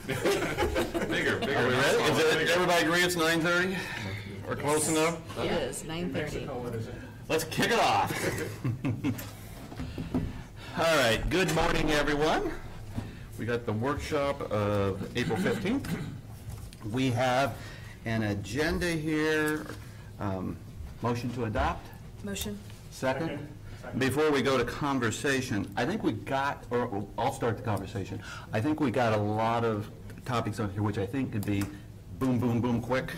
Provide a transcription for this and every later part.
Bigger. Are we ready? Everybody agree it's 9:30? Or close enough? It is 9:30. Let's kick it off. All right, good morning, everyone. We got the workshop of April 15th. We have an agenda here. Motion to adopt? Motion. Second? Before we go to conversation, I think we got, or I'll start the conversation. I think we got a lot of topics on here which I think could be boom, boom, boom, quick,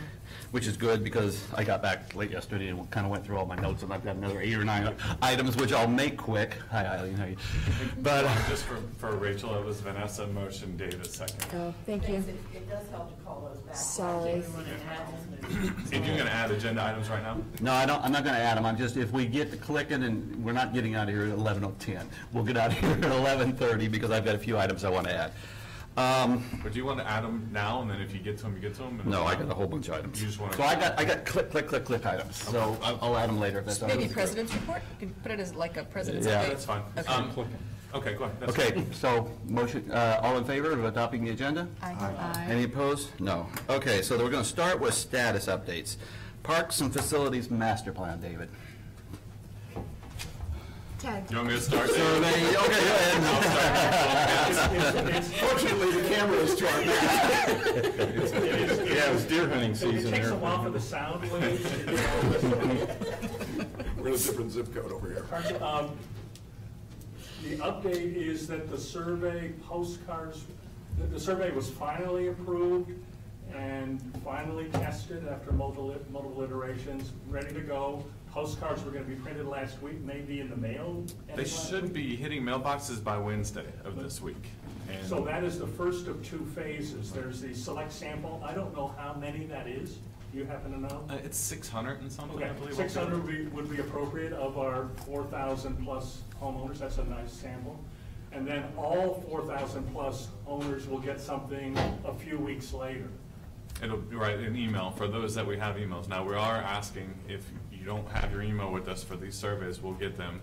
which is good because I got back late yesterday and kind of went through all my notes, and I've got another 8 or 9 items which I'll make quick. Hi, Eileen. How are you? But just for Rachel, it was Vanessa motion, David second. Oh, thank you. It does help to call those back. Sorry. If you're going to add agenda items right now? no, I'm not going to add them. I'm just, if we get to clicking, and we're not getting out of here at 11:10. We'll get out of here at 11:30 because I've got a few items I want to add. But do you want to add them now, and then if you get to them, you get to them? No, I got a whole bunch of items. You just want to... So I got click items. So I'll add them later if that's all right. Maybe president's report? You can put it as like a president's Yeah. update. That's fine. Okay. Okay, go ahead. That's Okay, fine. so motion, all in favor of adopting the agenda? Aye. Any opposed? No. Okay, so we're going to start with status updates. Parks and Facilities Master Plan, David. Ted. You want me to start? Okay, go ahead. Fortunately, the camera is turned. Yeah, it was deer hunting season It takes there. a while for the sound waves. We're in a different zip code over here. The update is that the survey postcards, the survey was finally approved and finally tested after multiple iterations, ready to go. Postcards were going to be printed last week, maybe in the mail. They should be hitting mailboxes by Wednesday of this week. And So that is the first of 2 phases. There's the select sample. I don't know how many that is. Do you happen to know? it's 600 and something, Okay, I believe. 600 would be appropriate of our 4,000 plus homeowners. That's a nice sample. And then all 4,000 plus owners will get something a few weeks later. It'll be an email for those that we have emails. Now, we are asking if you don't have your email with us for these surveys, we'll get them.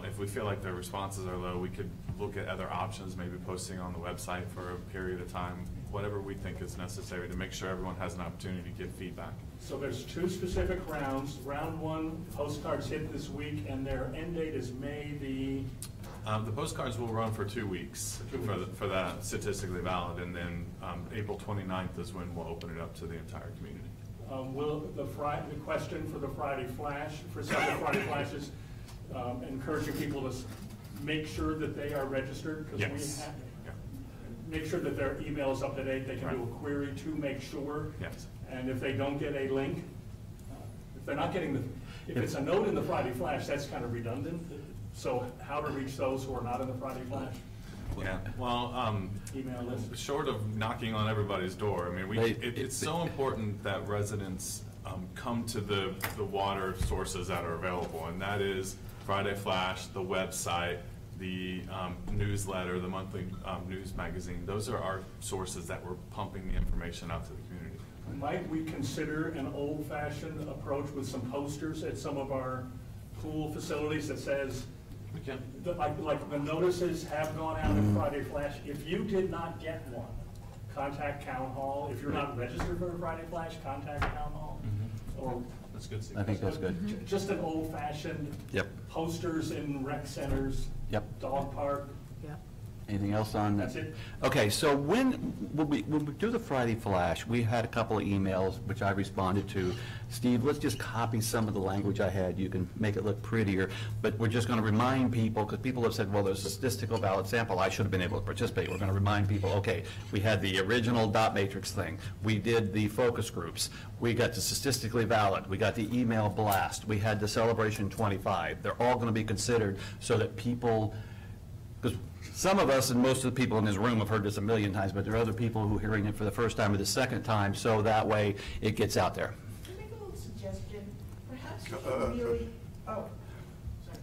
If we feel like their responses are low, we could look at other options, maybe posting on the website for a period of time, whatever we think is necessary to make sure everyone has an opportunity to give feedback. So there's 2 specific rounds. Round 1, postcards hit this week, and their end date is May the... The postcards will run for 2 weeks for that statistically valid, and then April 29th is when we'll open it up to the entire community. Will the question for the Friday Flash, for several Friday Flashes, encouraging people to make sure that they are registered? Because Yes. make sure that their email is up to date. They can do a query to make sure. Yes. And if they don't get a link, if they're not getting if it's a note in the Friday Flash, that's kind of redundant. So how to reach those who are not in the Friday Flash? Yeah, well, Email list. short of knocking on everybody's door, I mean, it's so important that residents come to the water sources that are available, and that is Friday Flash, the website, the newsletter, the monthly news magazine. Those are our sources that we're pumping the information out to the community. Might we consider an old-fashioned approach with some posters at some of our pool facilities that says, We can. like the notices have gone out in Friday Flash. If you did not get one, contact Town Hall. If you're not registered for a Friday Flash, contact Town Hall. Or That's good. I think that's good. Just an old-fashioned Yep. posters in rec centers, Yep. dog park. Yeah. Anything else on? That's it. Okay, so when we do the Friday Flash, we had a couple of emails which I responded to. Steve, let's just copy some of the language I had. You can make it look prettier, but we're just going to remind people, because people have said, well, there's a statistical valid sample. I should have been able to participate. We're going to remind people, okay, we had the original dot matrix thing. We did the focus groups. We got the statistically valid. We got the email blast. We had the celebration 25. They're all going to be considered so that people, because some of us and most of the people in this room have heard this a million times, but there are other people who are hearing it for the first time or the second time, so that way it gets out there. Can I make a little suggestion? Perhaps you can really, oh, sorry.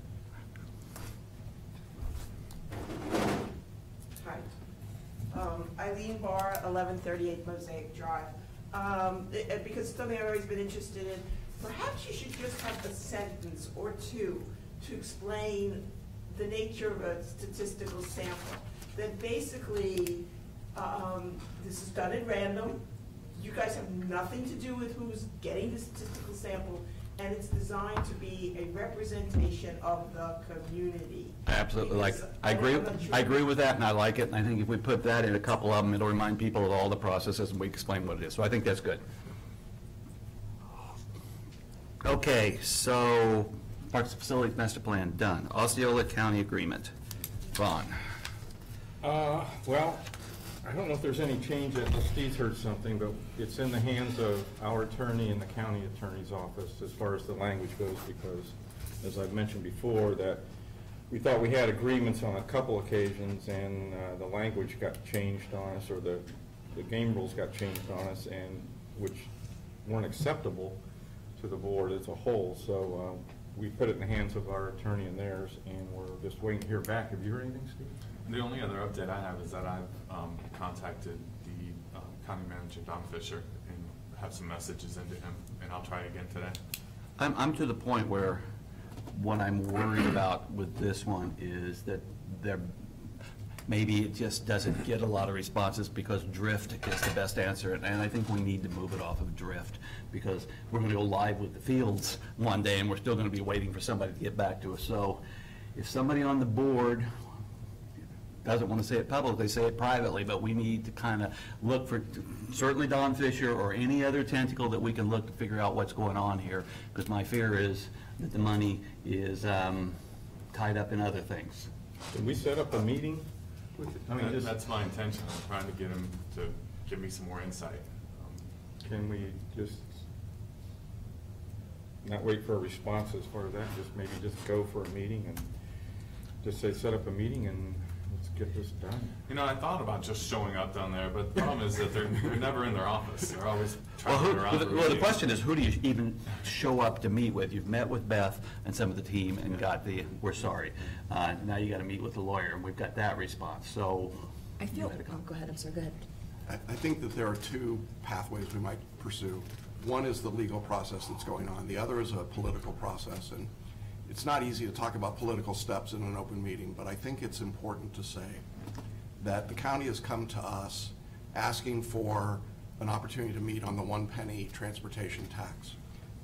Hi. Eileen Barr, 1138 Mosaic Drive. Because it's something I've always been interested in, perhaps you should just have a sentence or two to explain the nature of a statistical sample. That basically, This is done at random. You guys have nothing to do with who's getting the statistical sample, and it's designed to be a representation of the community. Absolutely, like, Because I agree, I'm not sure- I agree with that, and I like it, and I think if we put that in a couple of them, it'll remind people of all the processes, and we explain what it is, so I think that's good. Okay, so, Parks and Facilities Master Plan, done. Osceola County Agreement, Vaughn. Well, I don't know if there's any change, unless Steve's heard something, but it's in the hands of our attorney and the county attorney's office as far as the language goes, because, as I've mentioned before, that we thought we had agreements on a couple occasions, and the language got changed on us, or the game rules got changed on us, and which weren't acceptable to the board as a whole. So we put it in the hands of our attorney and theirs, and we're just waiting to hear back. Have you heard anything, Steve? The only other update I have is that I've contacted the county manager, Don Fisher, and have some messages into him, and I'll try again today. I'm to the point where what I'm worried about with this one is that maybe it just doesn't get a lot of responses because drift is the best answer, and I think we need to move it off of drift, because we're going to go live with the fields one day, and we're still going to be waiting for somebody to get back to us. So if somebody on the board doesn't want to say it publicly, say it privately, but we need to kind of look for, certainly Don Fisher or any other tentacle that we can look to figure out what's going on here, because my fear is that the money is tied up in other things. Did we set up a meeting? I mean, That's my intention. I'm trying to get him to give me some more insight. can we just not wait for a response as far as that, just maybe just go for a meeting and just say, set up a meeting and let's get this done? You know, I thought about just showing up down there, but the problem is that they're never in their office. They're always Well, traveling around. for the meetings. question is, who do you even show up to meet with? You've met with Beth and some of the team and got the, we're sorry. Now you got to meet with the lawyer, and we've got that response, so. I feel, You had a comment. go ahead, I'm sorry, go ahead. I think that there are two pathways we might pursue. One is the legal process that's going on. The other is a political process. And it's not easy to talk about political steps in an open meeting, but I think it's important to say that the county has come to us asking for an opportunity to meet on the 1 penny transportation tax.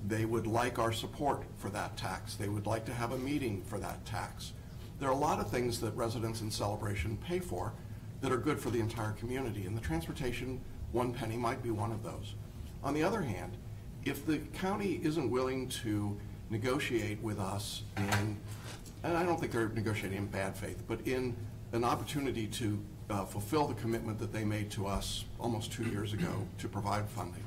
They would like our support for that tax. They would like to have a meeting for that tax. There are a lot of things that residents in Celebration pay for that are good for the entire community, and the transportation 1 penny might be one of those. On the other hand, if the county isn't willing to negotiate with us in, and I don't think they're negotiating in bad faith, but in an opportunity to fulfill the commitment that they made to us almost 2 years ago to provide funding,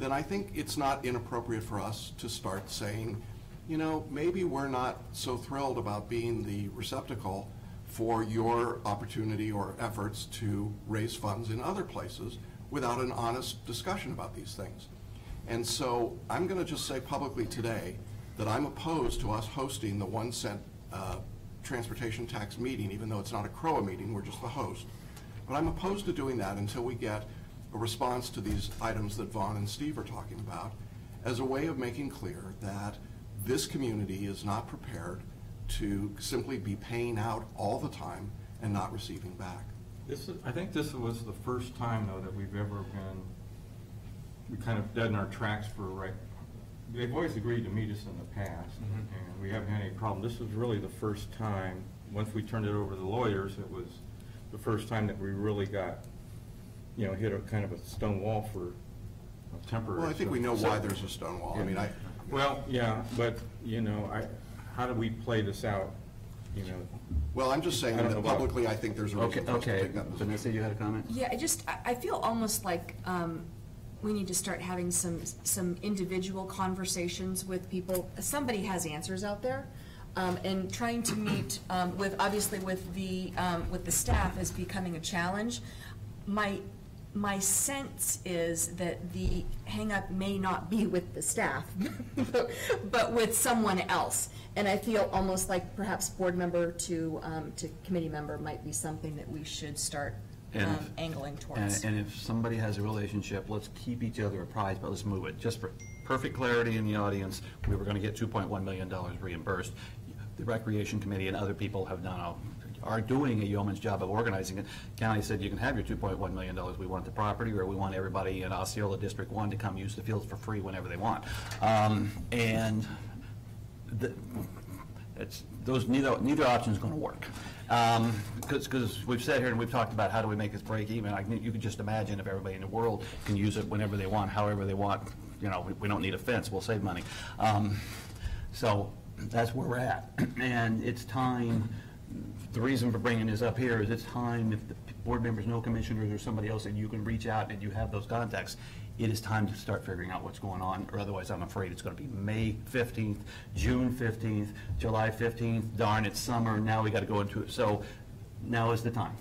then I think it's not inappropriate for us to start saying, you know, maybe we're not so thrilled about being the receptacle for your opportunity or efforts to raise funds in other places without an honest discussion about these things. And so I'm going to just say publicly today that I'm opposed to us hosting the 1 cent transportation tax meeting, even though it's not a CROA meeting, we're just the host. But I'm opposed to doing that until we get a response to these items that Vaughn and Steve are talking about, as a way of making clear that this community is not prepared to simply be paying out all the time and not receiving back. I think this was the first time, though, that we've ever we kind of dead in our tracks for, right, they've always agreed to meet us in the past, and we haven't had any problem. This was really the first time, once we turned it over to the lawyers, it was the first time that we really got, you know, hit a kind of a stone wall for a temporary. Well, I think we know why there's a stone wall. I mean, Well, yeah, but, you know, how do we play this out, you know? well, I'm just saying I don't that know about- publicly, I think there's a reason for us to Okay, take that position. Vanessa, you had a comment? Yeah, I feel almost like we need to start having some individual conversations with people. Somebody has answers out there, and trying to meet obviously with the staff is becoming a challenge. My sense is that the hang-up may not be with the staff, but with someone else. And I feel almost like perhaps board member to committee member might be something that we should start angling towards. And if somebody has a relationship, let's keep each other apprised, but let's move it. Just for perfect clarity in the audience, we were going to get $2.1 million reimbursed. The Recreation Committee and other people have done are doing a yeoman's job of organizing it. County said you can have your $2.1 million. We want the property, or we want everybody in Osceola District 1 to come use the fields for free whenever they want. And neither option is going to work. Because we've sat here and we've talked about how do we make this break even. You could just imagine if everybody in the world can use it whenever they want, however they want. You know, we don't need a fence, we'll save money. So that's where we're at. And it's time, the reason for bringing this up here is it's time, if the board members know commissioners or somebody else, and you can reach out and you have those contacts, it is time to start figuring out what's going on, or otherwise I'm afraid it's going to be May 15th, June 15th, July 15th, darn, it's summer, now we got to go into it. So now is the time.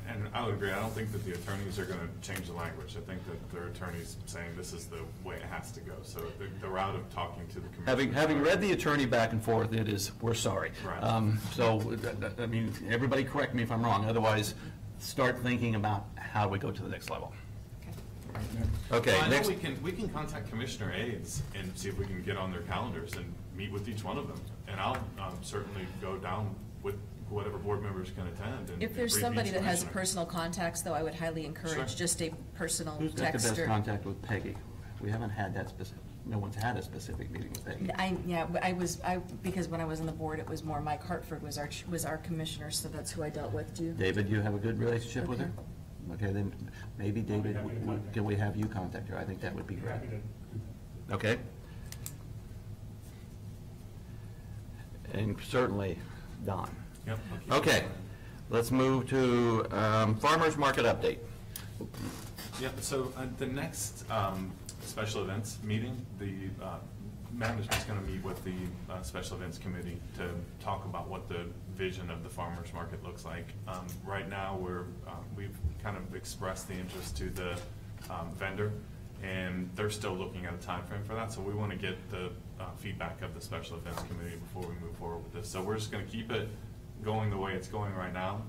And I would agree. I don't think that the attorneys are going to change the language. I think that their attorney's saying this is the way it has to go. So the route of talking to the commission. Having read the attorney back and forth, it is, we're sorry. Right. So, I mean, everybody correct me if I'm wrong. Otherwise, start thinking about how we go to the next level. Okay, well, I know next. we can contact commissioner aides and see if we can get on their calendars and meet with each one of them. And I'll certainly go down with whatever board members can attend. And If there's brief somebody each that has commissioner. personal contacts, though, I would highly encourage Sure. just a personal Who's got the text best or. contact with Peggy? We haven't had that specific, no one's had a specific meeting with Peggy. Because when I was on the board, it was more Mike Hartford was our commissioner, so that's who I dealt with too. David, you have a good relationship with her? Okay. Okay, then maybe David, happy to contact can we have you contact her? I think that would be great. Happy to. Okay? And certainly, Don. Yep. Okay, let's move to farmer's market update. Yeah, so the next special events meeting, the management's going to meet with the special events committee to talk about what the vision of the farmers market looks like. Right now, we've kind of expressed the interest to the vendor, and they're still looking at a time frame for that. So we want to get the feedback of the special events committee before we move forward with this. So we're just going to keep it going the way it's going right now.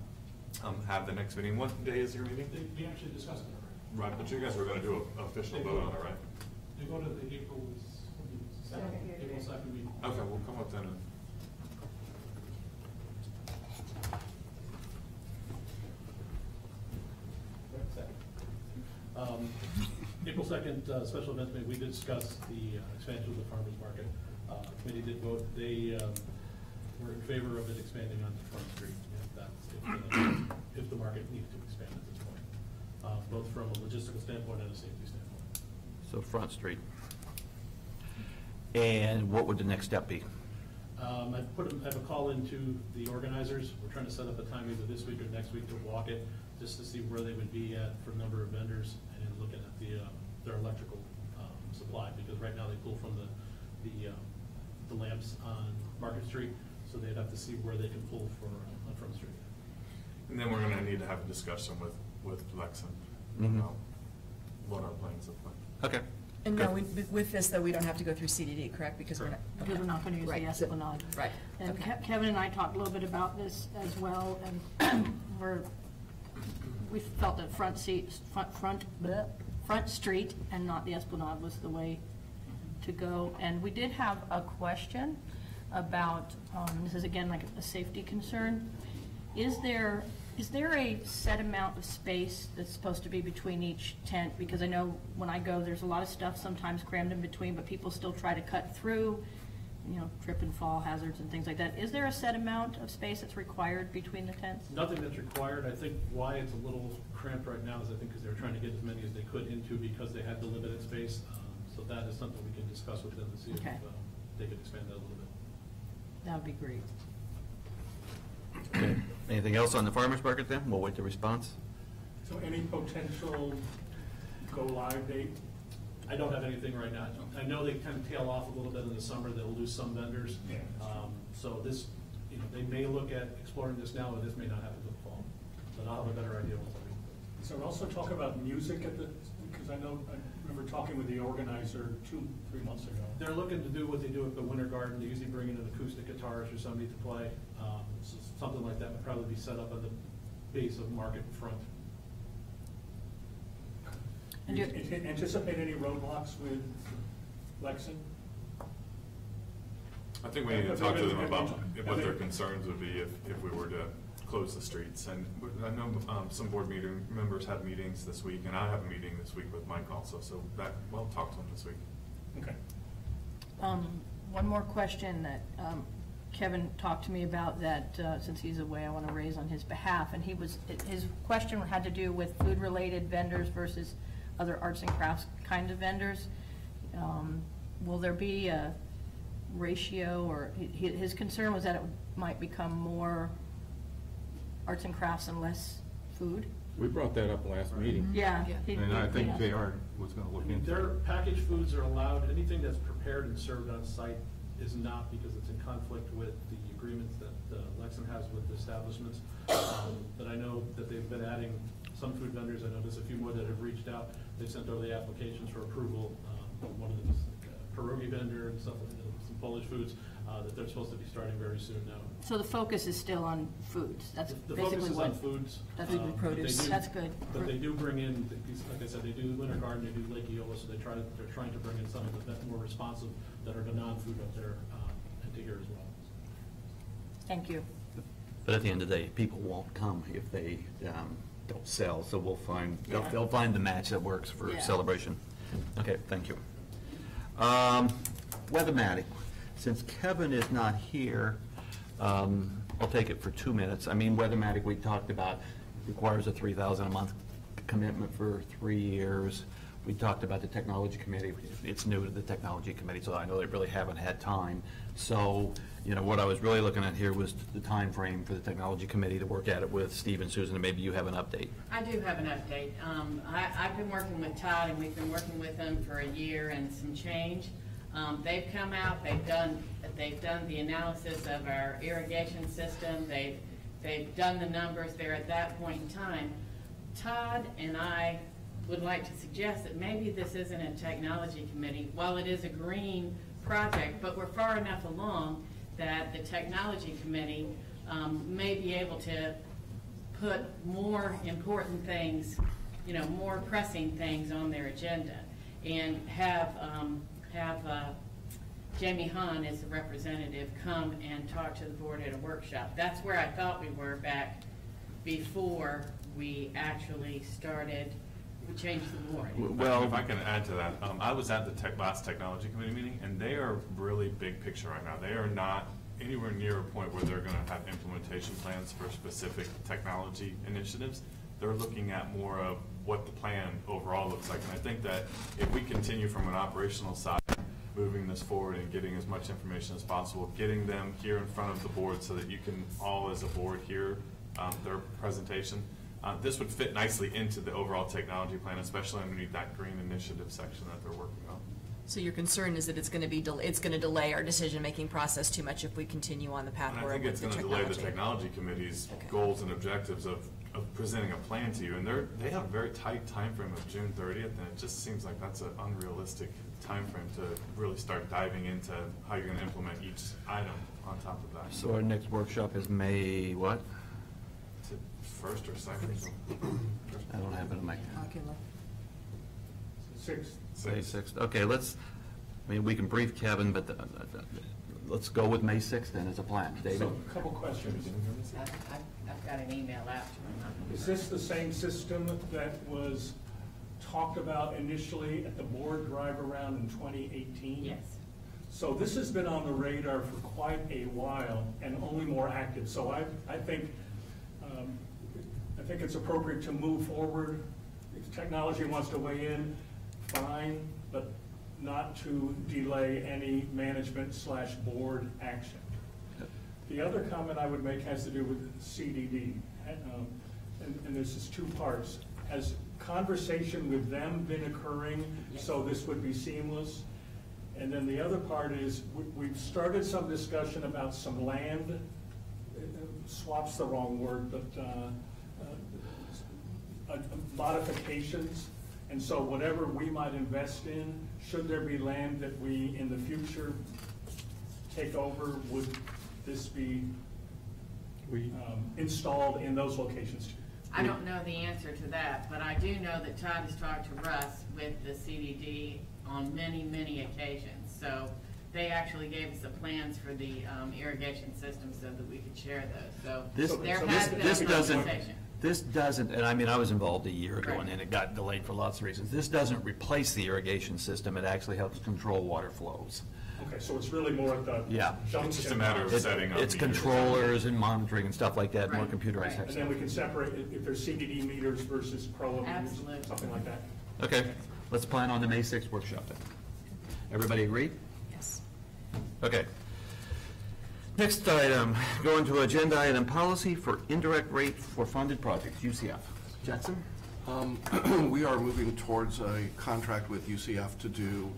Have the next meeting. What day is your meeting? We actually discussed it already. Right, but you guys were going to do an official vote on it, right? They go to the April 2nd meeting. Okay, we'll come up then. April 2nd, special events meeting, we did discuss the expansion of the farmers market. Committee did vote. They were in favor of it expanding onto Front Street if the market needed to expand at this point, both from a logistical standpoint and a safety standpoint. So Front Street. And what would the next step be? I have a call into the organizers. We're trying to set up a time either this week or next week to walk it, just to see where they would be at for a number of vendors and looking at their electrical supply, because right now they pull from the lamps on Market Street, so they'd have to see where they can pull for on Front Street. And then we're going to need to have a discussion with Lexington about what our plans look like. Okay. And no, with this, though, we don't have to go through CDD, correct? Because we're not. Because we're not going to use Right. the Esplanade. Right. And Okay. Kevin and I talked a little bit about this as well, and we felt that Front Street and not the Esplanade was the way to go. And we did have a question about, this is again like a safety concern. Is there a set amount of space that's supposed to be between each tent? Because I know when I go, there's a lot of stuff sometimes crammed in between, but people still try to cut through, trip and fall hazards and things like that. Is there a set amount of space that's required between the tents? Nothing that's required. I think why it's a little cramped right now is I think because they were trying to get as many as they could into because they had the limited space. So that is something we can discuss with them to see if Okay. they could expand that a little bit. That would be great. Okay. Anything else on the farmer's market then? We'll wait the response. So any potential go live date? I don't have anything right now. I know they kind of tail off a little bit in the summer. They'll lose some vendors. Yeah. So this, they may look at exploring this now, or this may not happen until the fall. But I'll have a better idea once I read it. So also talk about music because I remember talking with the organizer 2-3 months ago. They're looking to do what they do at the Winter Garden. They usually bring in an acoustic guitarist or somebody to play. So something like that would probably be set up at the base of Market Front. Do you anticipate any roadblocks with Lexington? I think we need to talk to them about what their concerns would be if we were to close the streets. And I know some board meeting members have meetings this week, and I have a meeting this week with Mike also, so that, we'll talk to him this week. Okay. One more question that Kevin talked to me about that, since he's away, I want to raise on his behalf. And his question had to do with food-related vendors versus other arts and crafts kind of vendors. Will there be a ratio, or his concern was that it might become more arts and crafts and less food? We brought that up last meeting. Yeah. And I think JR was going to look into Their it. packaged foods are allowed, anything that's prepared and served on site is not, because it's in conflict with the agreements that Lexington has with establishments. But I know that they've been adding some food vendors. I know there's a few more that have reached out. They've sent over the applications for approval. One of them is a pierogi vendor and stuff, some Polish foods that they're supposed to be starting very soon now. So the focus is still on foods. That's The basically focus is what. on foods. That's but produce. they do- That's good. But they do bring in, like I said, they do Winter Garden, they do Lake Eola, so they're trying to bring in some of the more responsive that are the non-food up there into here as well. Thank you. But at the end of the day, people won't come if they don't sell, so we'll find, they'll find the match that works for Yeah. celebration. Okay, thank you. Weathermatic, since Kevin is not here, I'll take it for 2 minutes. I mean, Weathermatic, we talked about, requires a $3,000 a month commitment for 3 years. We talked about the technology committee. It's new to the technology committee, so I know they really haven't had time. So, you know, what I was really looking at here was the time frame for the technology committee to work at it with Steve and Susan, and maybe you have an update. I do have an update. I've been working with Todd, and we've been working with them for a year and some change. They've come out, they've done the analysis of our irrigation system, they've done the numbers there at that point in time. Todd and I would like to suggest that maybe this isn't a technology committee. While it is a green project, but we're far enough along that the technology committee may be able to put more important things, you know, more pressing things on their agenda, and have Jamie Hahn as the representative come and talk to the board at a workshop. That's where I thought we were back before we actually started. We changed the board. Well, if I can add to that, I was at the last technology committee meeting, and they are really big picture right now. They are not anywhere near a point where they're going to have implementation plans for specific technology initiatives. They're looking at more of what the plan overall looks like. And I think that if we continue from an operational side, moving this forward and getting as much information as possible, getting them here in front of the board so that you can all as a board hear their presentation, this would fit nicely into the overall technology plan, especially underneath that green initiative section that they're working on. So your concern is that it's going to delay our decision-making process too much if we continue on the path And I we're think with it's the going to delay technology. the technology committee's Okay. goals and objectives of presenting a plan to you. And they have a very tight time frame of June 30th, and it just seems like that's an unrealistic time frame to really start diving into how you're going to implement each item on top of that. So our next workshop is May what? Is it first or second? I don't have it in my, Okay, look. 6th. May 6th. Okay, I mean, we can brief Kevin, but let's go with May 6th then as a plan. David? So, a couple questions. I've got an email out to him. Is this the same system that was talked about initially at the board drive around in 2018? Yes. So this has been on the radar for quite a while and only more active. So I think it's appropriate to move forward. If technology wants to weigh in, fine, but not to delay any management/board action. The other comment I would make has to do with CDD, and this is two parts. Has conversation with them been occurring so this would be seamless? And then the other part is we've started some discussion about some land, swap's the wrong word, but modifications. And so whatever we might invest in, should there be land that we in the future take over, would this be installed in those locations too? I don't know the answer to that, but I do know that Todd has talked to Russ with the CDD on many, many occasions. So they actually gave us the plans for the irrigation system so that we could share those. So This- there so has this been a doesn't- conversation. This doesn't, and I mean, I was involved a year ago, Right. and then it got delayed for lots of reasons. This doesn't replace the irrigation system, it actually helps control water flows. Okay, so it's really more at the Yeah. junction. It's just a matter of setting up. It's the- controllers and monitoring and stuff like that, more Right, computerized right. type And stuff. then we can separate if there's CDD meters versus CROA meters, Absolutely. something like that. Okay, let's plan on the May 6th workshop then. Everybody agree? Yes. Okay. Next item, go into agenda item policy for indirect rate for funded projects, UCF. Jackson? We are moving towards a contract with UCF to do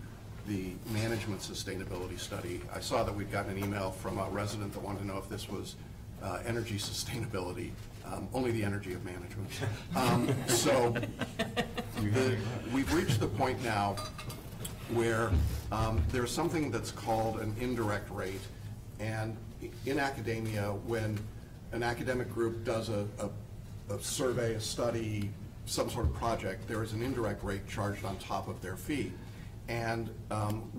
the management sustainability study. I saw that we'd gotten an email from a resident that wanted to know if this was energy sustainability, only the energy of management. So we've reached the point now where there's something that's called an indirect rate. And in academia, when an academic group does a survey, a study, some sort of project, there is an indirect rate charged on top of their fee. And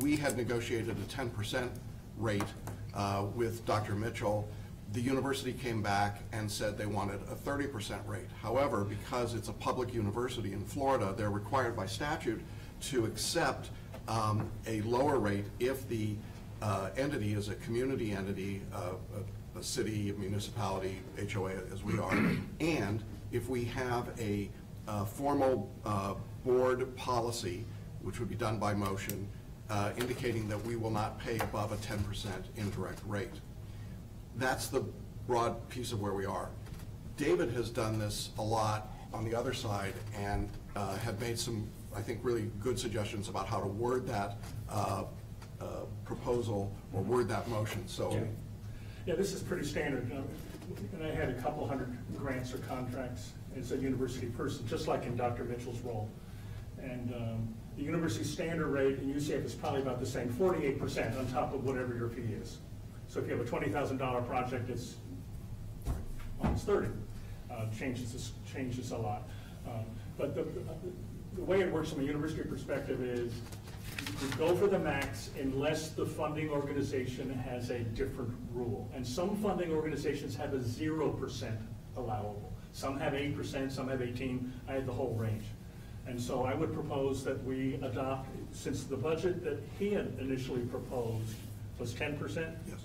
we had negotiated a 10% rate with Dr. Mitchell. The university came back and said they wanted a 30% rate. However, because it's a public university in Florida, they're required by statute to accept a lower rate if the entity is a community entity, a city, a municipality, HOA as we are, and if we have a formal board policy, which would be done by motion, indicating that we will not pay above a 10% indirect rate. That's the broad piece of where we are. David has done this a lot on the other side and had made some, I think, really good suggestions about how to word that proposal or word that motion. So, Yeah, this is pretty standard. And I had a couple hundred grants or contracts as a university person, just like in Dr. Mitchell's role. And the university standard rate in UCF is probably about the same, 48% on top of whatever your fee is. So if you have a $20,000 project, it's almost 30. Changes a lot. But the way it works from a university perspective is you go for the max unless the funding organization has a different rule. And some funding organizations have a 0% allowable. Some have 8%, some have 18%. I had the whole range. And so I would propose that we adopt, since the budget that he had initially proposed was 10%. yes.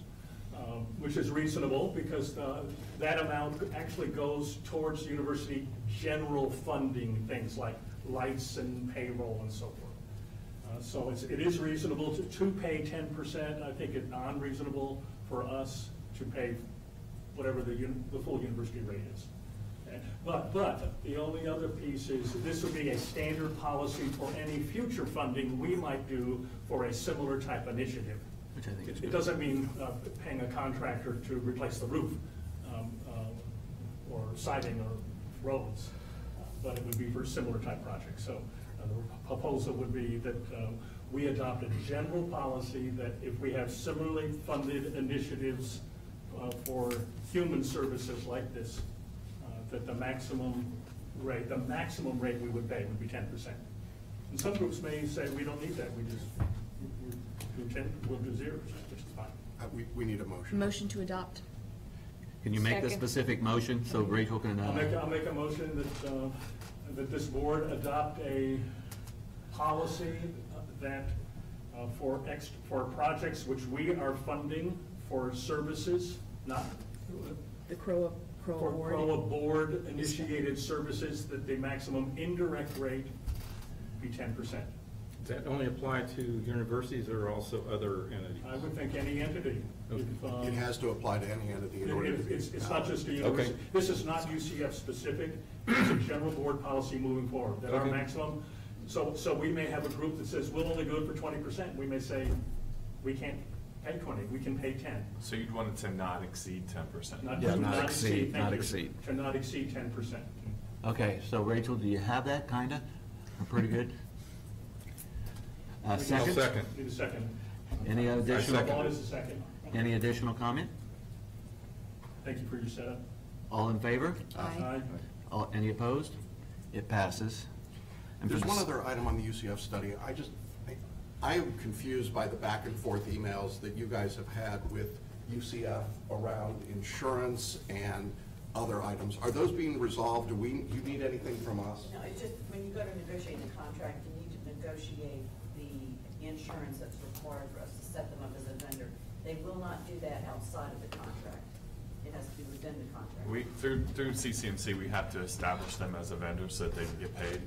Which is reasonable because that amount actually goes towards university general funding, things like lights and payroll and so forth. So it is reasonable to pay 10%. I think it's unreasonable for us to pay whatever the full university rate is. But the only other piece is this would be a standard policy for any future funding we might do for a similar type initiative. Which I think is It good. doesn't mean paying a contractor to replace the roof or siding or roads, but it would be for similar type projects. So the proposal would be that we adopt a general policy that if we have similarly funded initiatives for human services like this, that the maximum rate we would pay would be 10%. And some groups may say we don't need that, we just do 10, we'll do 0%, which is fine. We need a motion. Motion to adopt. Can you make the Second. specific motion so Rachel can? I'll make a motion that this board adopt a policy that for projects which we are funding for services, not The CROA for board. CROA board initiated services, that the maximum indirect rate be 10%. Does that only apply to universities or also other entities? I would think any entity. It has to apply to any entity in order to be It's not just a Okay. university. This is not UCF specific. It's a general board policy moving forward, that our Okay. maximum, so we may have a group that says, we'll only do it for 20%. We may say, we can't pay 20, we can pay 10. So you'd want it to not exceed 10%. Yeah, not to exceed, thank not you. exceed. To not exceed 10%. Okay, so Rachel, do you have that, kinda? Pretty good? I'll Second? second. Need a second. Any additional, second. Vaughn is a second. any additional comment? Thank you for your setup. All in favor? Aye. Any opposed? It passes. And for There's the one s- other item on the UCF study. I am confused by the back and forth emails that you guys have had with UCF around insurance and other items. Are those being resolved? Do you need anything from us? No, it's just, when you go to negotiate the contract, you need to negotiate the insurance that's required for us to set them up as a vendor. They will not do that outside of the contract. It has to be within the contract. Through CCMC, we have to establish them as a vendor so that they can get paid.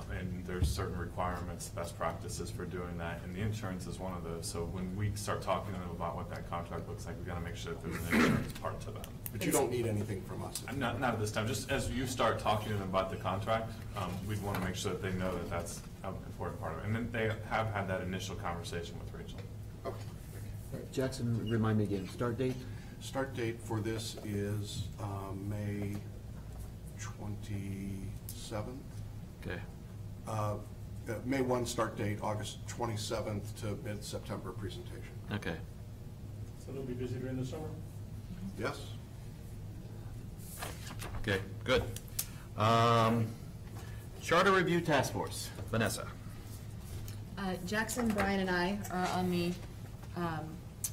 And there's certain requirements, best practices for doing that, and the insurance is one of those. So when we start talking to them about what that contract looks like, we got to make sure that there's an insurance part to that. But you don't need anything from us? Not at this time. Just as you start talking to them about the contract, we'd want to make sure that they know that that's an important part of it. And then they have had that initial conversation with Rachel. Okay. Jackson, remind me again, start date? Start date for this is May 27th. Okay. May 1 start date, August 27th to mid-September presentation. Okay. So they'll be busy during the summer? Yes? Okay, good. Charter Review Task Force, Vanessa. Jackson, Brian, and I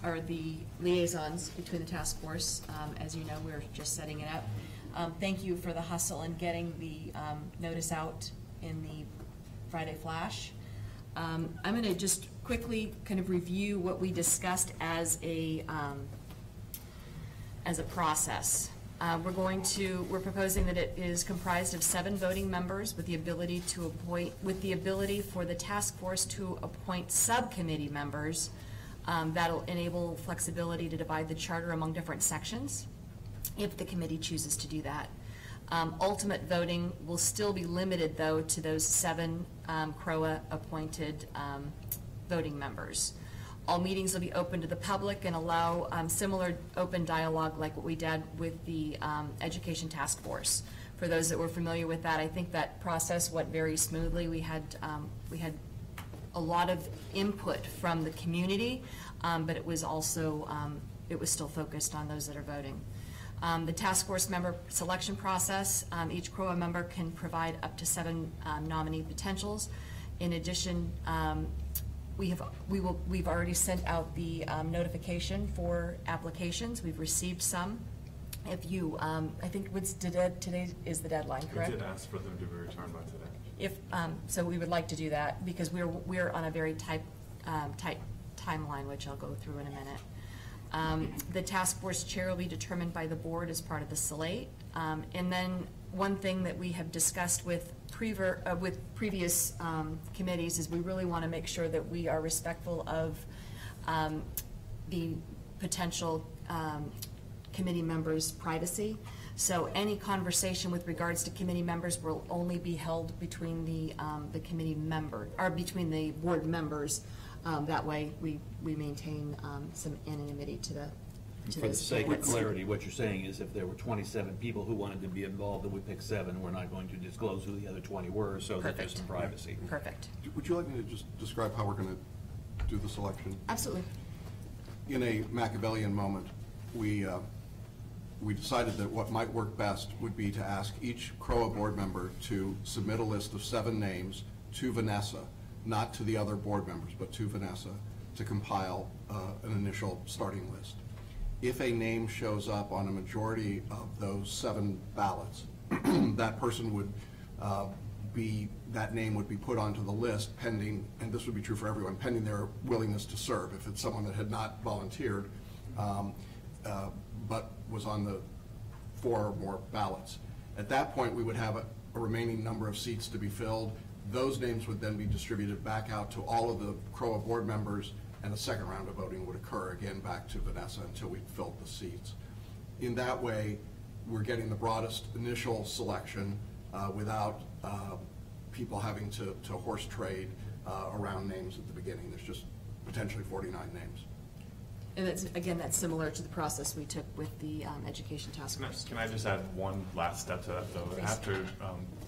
are the liaisons between the task force. As you know, we're just setting it up. Thank you for the hustle in getting the notice out in the Friday Flash. I'm going to just quickly kind of review what we discussed as a process. We're proposing that it is comprised of 7 voting members with the ability for the task force to appoint subcommittee members. That'll enable flexibility to divide the charter among different sections if the committee chooses to do that. Ultimate voting will still be limited, though, to those 7 CROA appointed voting members. All meetings will be open to the public and allow similar open dialogue like what we did with the Education Task Force. For those that were familiar with that, I think that process went very smoothly. We had a lot of input from the community, but it was also it was still focused on those that are voting. The task force member selection process, each CROA member can provide up to 7 nominee potentials. In addition, we've already sent out the notification for applications. We've received some. If you, I think today is the deadline, correct? We did ask for them to be returned by today. If so, we would like to do that because we're on a very tight timeline, which I'll go through in a minute. The task force chair will be determined by the board as part of the slate. And then one thing that we have discussed with previous committees is we really want to make sure that we are respectful of the potential committee members' privacy. So any conversation with regards to committee members will only be held between the committee member, or between the board members. That way we maintain some anonymity to the For the sake of clarity, what you're saying is if there were 27 people who wanted to be involved and we picked 7, we're not going to disclose who the other 20 were, so that there's some privacy. Perfect. Would you like me to just describe how we're going to do the selection? Absolutely. In a Machiavellian moment, we decided that what might work best would be to ask each CROA board member to submit a list of 7 names to Vanessa, not to the other board members, but to Vanessa, to compile an initial starting list. If a name shows up on a majority of those 7 ballots, that person would that name would be put onto the list pending, and this would be true for everyone, pending their willingness to serve. If it's someone that had not volunteered, but was on the 4 or more ballots. At that point, we would have a remaining number of seats to be filled. Those names would then be distributed back out to all of the CROA board members, and a second round of voting would occur again back to Vanessa until we filled the seats. In that way, we're getting the broadest initial selection without people having to horse trade around names at the beginning. There's just potentially 49 names. And that's similar to the process we took with the Education Task Force. Can I just add one last step to that, though? Please. After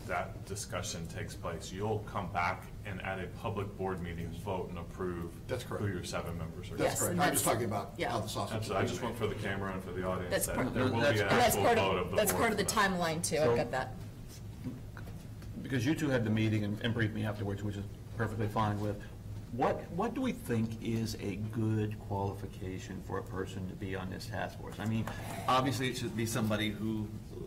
that discussion takes place, you'll come back and at a public board meeting, vote and approve. That's correct. Who your 7 members are. Yes, That's correct. I'm just talking about how the sausage is I just want for the camera and for the audience That's that part- there will be an And that's actual part vote of, of the that's board part of the for that. timeline too, So- I've got that. Because you two had the meeting and briefed me afterwards, which is perfectly fine with, What do we think is a good qualification for a person to be on this task force? I mean, obviously it should be somebody who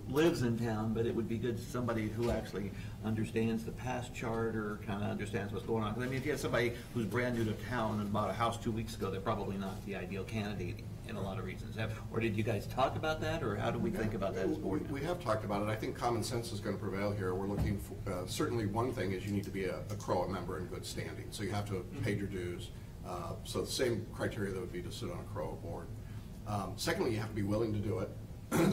lives in town, but it would be good somebody who actually understands the past charter, kind of understands what's going on. Because I mean, if you have somebody who's brand new to town and bought a house 2 weeks ago, they're probably not the ideal candidate in a lot of reasons. Or did you guys talk about that, or how do we think about that as a board? We have talked about it. I think common sense is going to prevail here. We're looking for, certainly one thing is you need to be a CROA member in good standing. So you have to have paid your dues. So the same criteria that would be to sit on a CROA board. Secondly, you have to be willing to do it.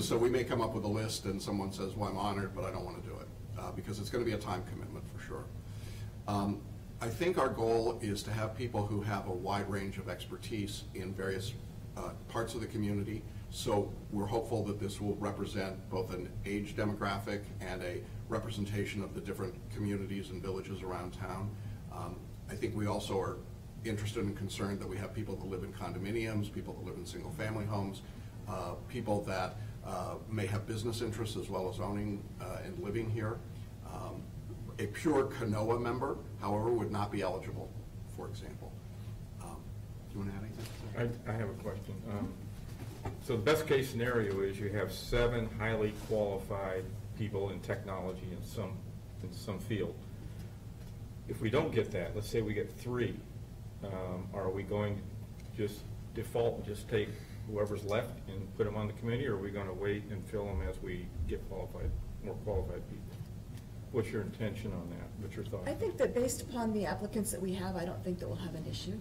So we may come up with a list and someone says, well, I'm honored, but I don't want to do it, because it's going to be a time commitment for sure. I think our goal is to have people who have a wide range of expertise in various parts of the community. So we're hopeful that this will represent both an age demographic and a representation of the different communities and villages around town. I think we also are interested and concerned that we have people that live in condominiums, people that live in single family homes, people that may have business interests as well as owning and living here. A pure CROA member, however, would not be eligible, for example. Do you want to add anything? I have a question. So the best case scenario is you have 7 highly qualified people in technology in some field. If we don't get that, let's say we get 3, are we going to just default and just take whoever's left and put them on the committee, or are we going to wait and fill them as we get more qualified people? What's your intention on that? What's your thought? I think that based upon the applicants that we have, I don't think that we'll have an issue.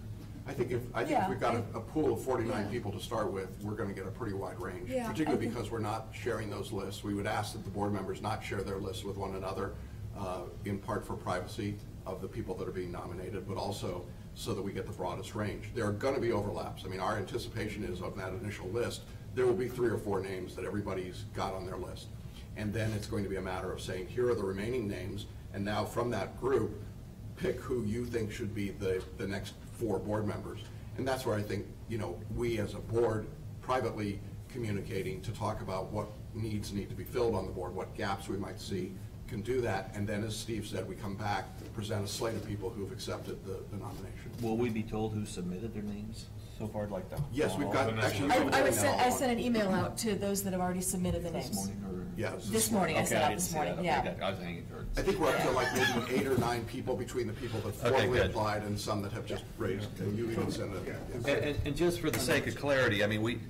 I think if we've got a pool of 49 people to start with, we're going to get a pretty wide range, particularly because we're not sharing those lists. We would ask that the board members not share their lists with one another, in part for privacy of the people that are being nominated, but also so that we get the broadest range. There are going to be overlaps. I mean, our anticipation is of that initial list, there will be 3 or 4 names that everybody's got on their list. And then it's going to be a matter of saying, here are the remaining names, and now from that group, pick who you think should be the next 4 board members. And that's where I think, you know, we as a board privately communicating to talk about what needs need to be filled on the board, what gaps we might see, can do that. And then, as Steve said, we come back, present a slate of people who've accepted the nomination. Will we be told who submitted their names so far, like the? Yes, we've got, actually. I sent an email out to those that have already submitted the names. This morning, or? Yes. This morning, I sent out this morning, yeah. I was hanging for it. I think we're up to like maybe 8 or 9 people between the people that formally applied and some that have just raised, and you even sent it. And just for the sake of clarity, I mean,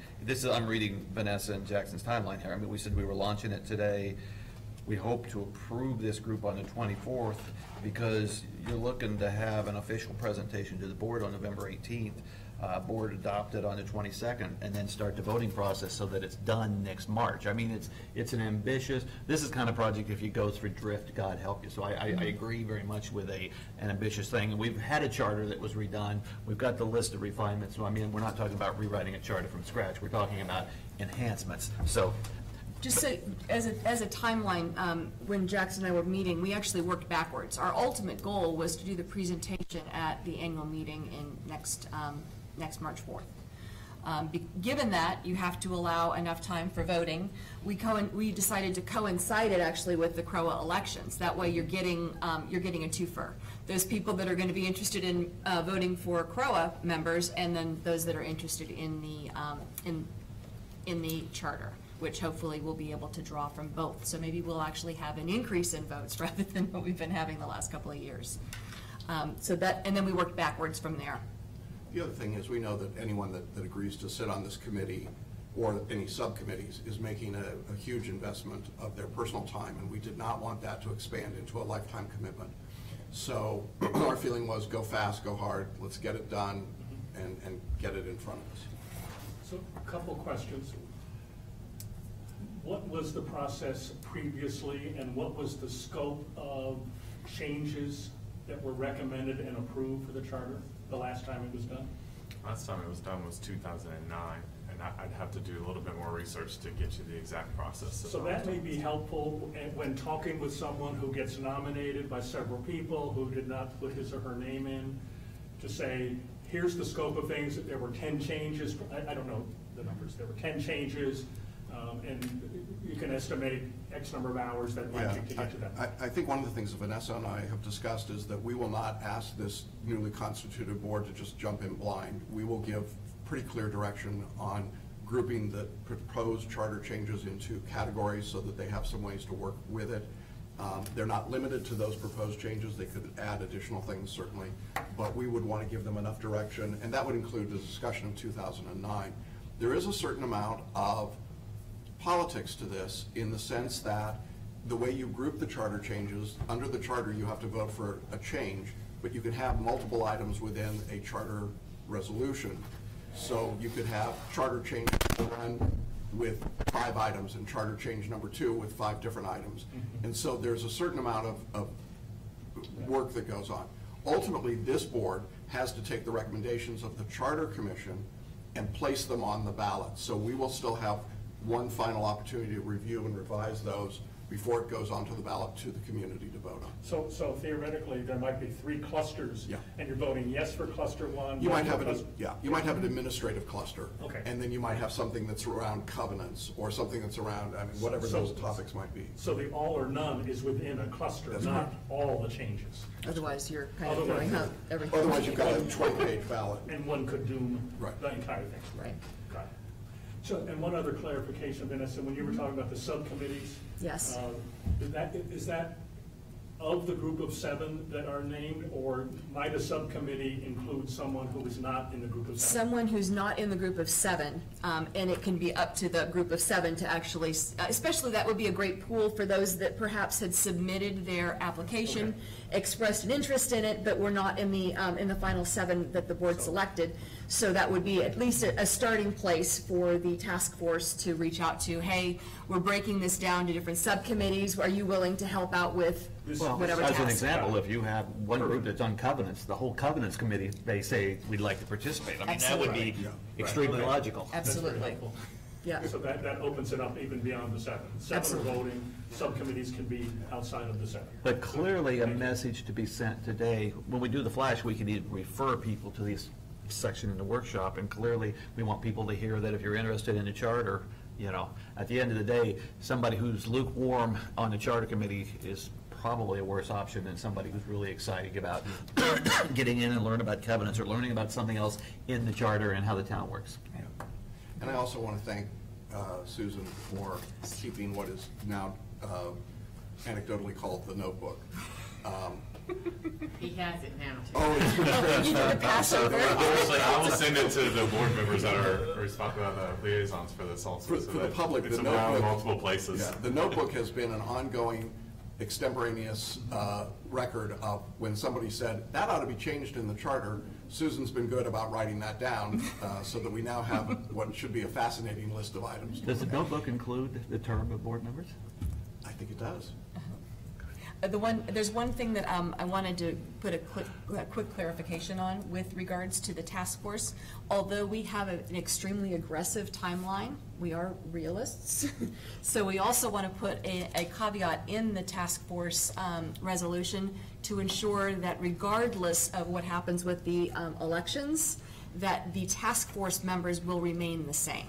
I'm reading Vanessa and Jackson's timeline here. I mean, we said we were launching it today. We hope to approve this group on the 24th because you're looking to have an official presentation to the board on November 18th. Board adopted on the 22nd, and then start the voting process so that it's done next March. I mean, it's an ambitious, this is kind of project if you go through drift, God help you. So I agree very much with an ambitious thing. And we've had a charter that was redone. We've got the list of refinements. So I mean, we're not talking about rewriting a charter from scratch. We're talking about enhancements. So just so, as a timeline, when Jackson and I were meeting, we actually worked backwards. Our ultimate goal was to do the presentation at the annual meeting in next March 4th. Given that you have to allow enough time for voting, we decided to coincide it actually with the CROA elections. That way you're getting a twofer. Those people that are going to be interested in voting for CROA members, and then those that are interested in the charter, which hopefully we'll be able to draw from both. So maybe we'll actually have an increase in votes rather than what we've been having the last couple of years. And then we worked backwards from there. The other thing is we know that anyone that agrees to sit on this committee or any subcommittees is making a huge investment of their personal time, and we did not want that to expand into a lifetime commitment. So our feeling was go fast, go hard, let's get it done and get it in front of us. So a couple questions. What was the process previously, and what was the scope of changes that were recommended and approved for the charter the last time it was done? Last time it was done was 2009, and I'd have to do a little bit more research to get you the exact process. So that may be helpful when talking with someone who gets nominated by several people who did not put his or her name in, to say, here's the scope of things. There were 10 changes. I don't know the numbers. There were 10 changes. And you can estimate X number of hours that it might take to get to them. I think one of the things Vanessa and I have discussed is that we will not ask this newly constituted board to just jump in blind. We will give pretty clear direction on grouping the proposed charter changes into categories so that they have some ways to work with it. They're not limited to those proposed changes. They could add additional things, certainly, but we would want to give them enough direction, and that would include the discussion of 2009. There is a certain amount of politics to this in the sense that the way you group the charter changes, under the charter you have to vote for a change, but you can have multiple items within a charter resolution. So you could have charter change number 1 with 5 items and charter change number 2 with 5 different items. And so there's a certain amount of work that goes on. Ultimately, this board has to take the recommendations of the Charter Commission and place them on the ballot. So we will still have one final opportunity to review and revise those before it goes onto the ballot to the community to vote on. So theoretically, there might be 3 clusters. Yeah. And you're voting yes for cluster 1. You might have you might have an administrative cluster. Okay. And then you might have something that's around covenants or something that's around, I mean, whatever those topics might be. So the all or none is within a cluster, That's not correct. all the changes. Otherwise, you're kind of throwing out everything. Otherwise, you've got a 20-page ballot. And one could doom Right. the entire thing. Right. Got it. So, and one other clarification, Vanessa, when you were talking about the subcommittees. Yes. Is that of the group of 7 that are named, or might a subcommittee include someone who is not in the group of 7? Someone who's not in the group of 7, and it can be up to the group of 7 to actually, especially that would be a great pool for those that perhaps had submitted their application, expressed an interest in it, but were not in the final 7 that the board selected. So that would be at least a starting place for the task force to reach out to, hey, we're breaking this down to different subcommittees. Are you willing to help out with whatever task? As an example, if you have one group that's on covenants, the whole covenants committee, they say, we'd like to participate. I mean, that would be extremely logical. Absolutely. Yeah. So that opens it up even beyond the 7. 7 Absolutely. are voting, subcommittees can be outside of the 7. But clearly a message to be sent today, when we do the flash, we can even refer people to this section in the workshop, and clearly we want people to hear that if you're interested in the charter, you know, at the end of the day, somebody who's lukewarm on the charter committee is probably a worse option than somebody who's really excited about getting in and learn about covenants or learning about something else in the charter and how the town works. And I also want to thank Susan for keeping what is now anecdotally called the notebook. He has it now, too. Oh, You did the Passover. I will send it to the board members that are responsible, the liaisons for this also. For the public, It's the around notebook, multiple places. Yeah, the notebook has been an ongoing extemporaneous record of when somebody said, that ought to be changed in the charter. Susan's been good about writing that down so that we now have what should be a fascinating list of items. Does the notebook include the term of board members? I think it does. There's one thing that I wanted to put a quick clarification on with regards to the task force. Although we have an extremely aggressive timeline, we are realists. So we also want to put a caveat in the task force resolution to ensure that regardless of what happens with the elections, that the task force members will remain the same.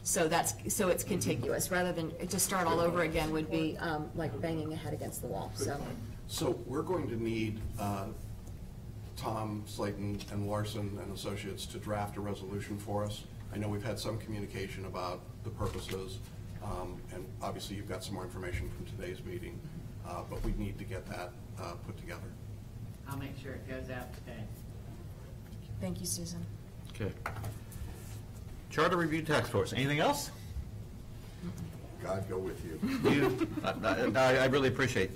So it's contiguous, rather than to start all over again would be like banging a head against the wall, so. So we're going to need Tom Slayton and Larson and Associates to draft a resolution for us. I know we've had some communication about the purposes, and obviously you've got some more information from today's meeting, but we need to get that put together. I'll make sure it goes out today. Thank you, Susan. Okay. Charter Review Task Force, anything else? God go with you. I really appreciate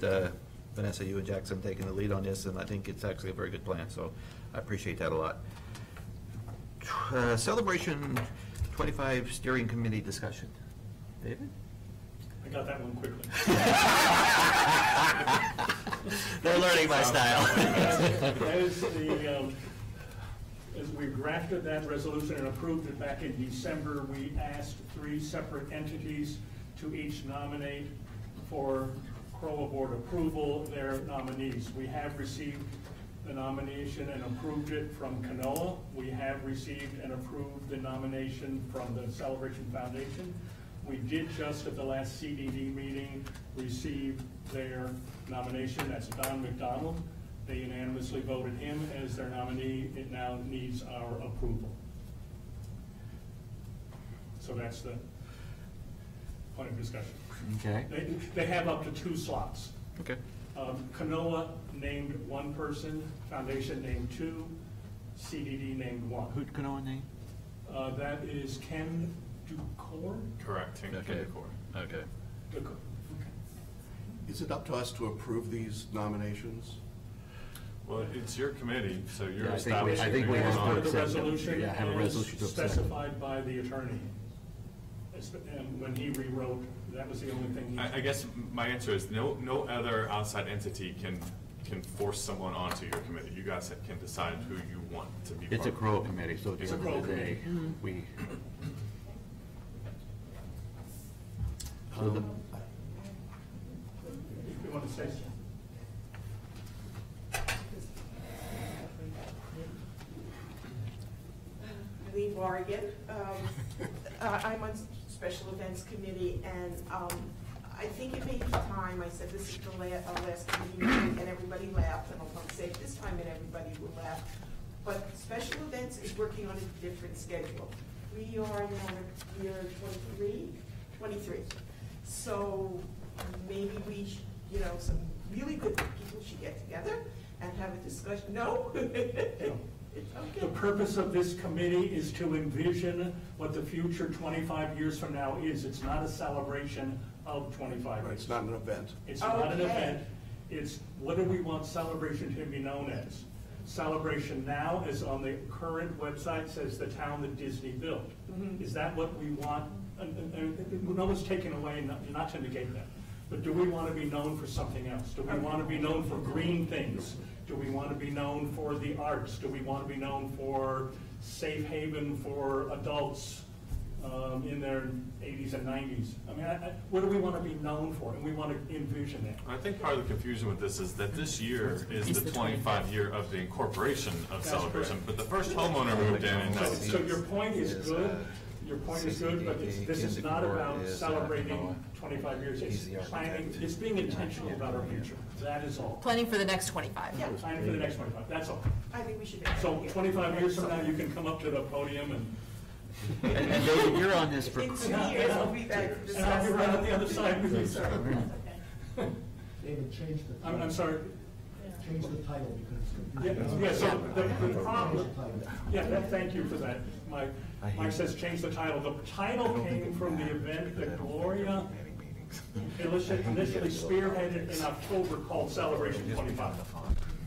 Vanessa, you and Jackson taking the lead on this, and I think it's actually a very good plan, so I appreciate that a lot. Celebration 25 Steering Committee discussion. David? I got that one quickly. They're learning my style. As we drafted that resolution and approved it back in December, we asked 3 separate entities to each nominate for CROA board approval their nominees. We have received the nomination and approved it from CANOA. We have received and approved the nomination from the Celebration Foundation. We did just at the last CDD meeting receive their nomination. That's Don McDonald. They unanimously voted him as their nominee. It now needs our approval. So that's the point of discussion. Okay. They have up to 2 slots. Okay. CROA named 1 person, Foundation named 2, CDD named 1. Who can I name? That is Ken Ducour. Correct. Okay. Okay. Ducour. Is it up to us to approve these nominations? Well, it's your committee, so you're Yeah, establishing. I think we have As to part of the accept them. resolution, Yeah, have a as resolution to accept them. specified by the attorney. And when he rewrote, that was the only thing. I guess my answer is no other outside entity can force someone onto your committee. You guys can decide who you want to be part It's a of. CROA committee, so at the It's a end of CROA the day, committee. we. You want to say something? Eileen Barr again. I'm on Special Events Committee, and I think it may be time, I said this is the last committee meeting, and everybody laughed, and I'll say it this time, and everybody will laugh. But Special Events is working on a different schedule. We are now in year 23. So maybe we, some really good people should get together and have a discussion. No? It's okay. The purpose of this committee is to envision what the future 25 years from now is. It's not a celebration of 25 years. It's not an event. It's not an Okay. event. It's what do we want celebration to be known as? Celebration now, as on the current website, says the town that Disney built. Is that what we want? And no one's taken away, not to negate that. But do we want to be known for something else? Do we want to be known for green things? Do we want to be known for the arts? Do we want to be known for safe haven for adults in their 80s and 90s? I mean, what do we want to be known for? And we want to envision that. I think part of the confusion with this is that this year is the 25 year of the incorporation of That's celebration, correct. but the first homeowner moved in in So your point is good. Your point is good, but this is not about celebrating 25 years. It's planning, it's being intentional about our future. That is all. Planning for the next 25. Yeah, Planning for the next 25, that's all. I think we should. So 25 years from now, you can come up to the podium and And David, you're on this for. In 2 years, we'll be back to and I'll be discuss. right on the other side with you. David, change the. I'm sorry. Change the title Yeah, because. yeah, so the problem, Yeah. thank you for that. Mike says change the title. The title came from the event that Gloria initially spearheaded in October called Celebration 25.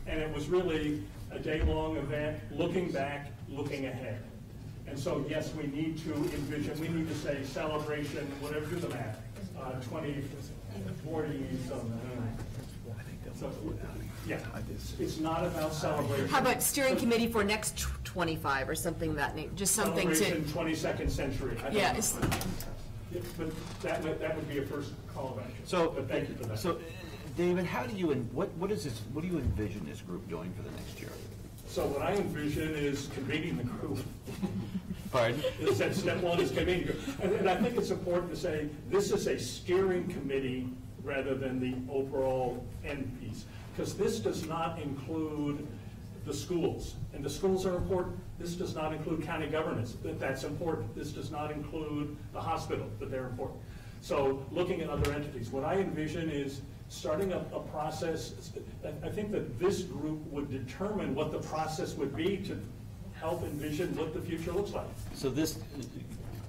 And it was really a day-long event, looking back, looking ahead. And so, yes, we need to envision, we need to say celebration, whatever, do the math, 20, 40, something. So, yeah, it's not about celebration. How about steering committee for next 25 or something that name, just something to, Celebration 22nd century. I don't yeah, know. it's- But that would be a first call of action. So, But thank you for that. So, David, how do you, what is this, what do you envision this group doing for the next year? So what I envision is convening the group. Pardon? Step 1 is convening the group. And I think it's important to say, this is a steering committee rather than the overall end piece. Because this does not include the schools. And the schools are important. This does not include county governance, that's important. This does not include the hospital, but they're important. So looking at other entities, what I envision is starting a process. I think that this group would determine what the process would be to help envision what the future looks like. So this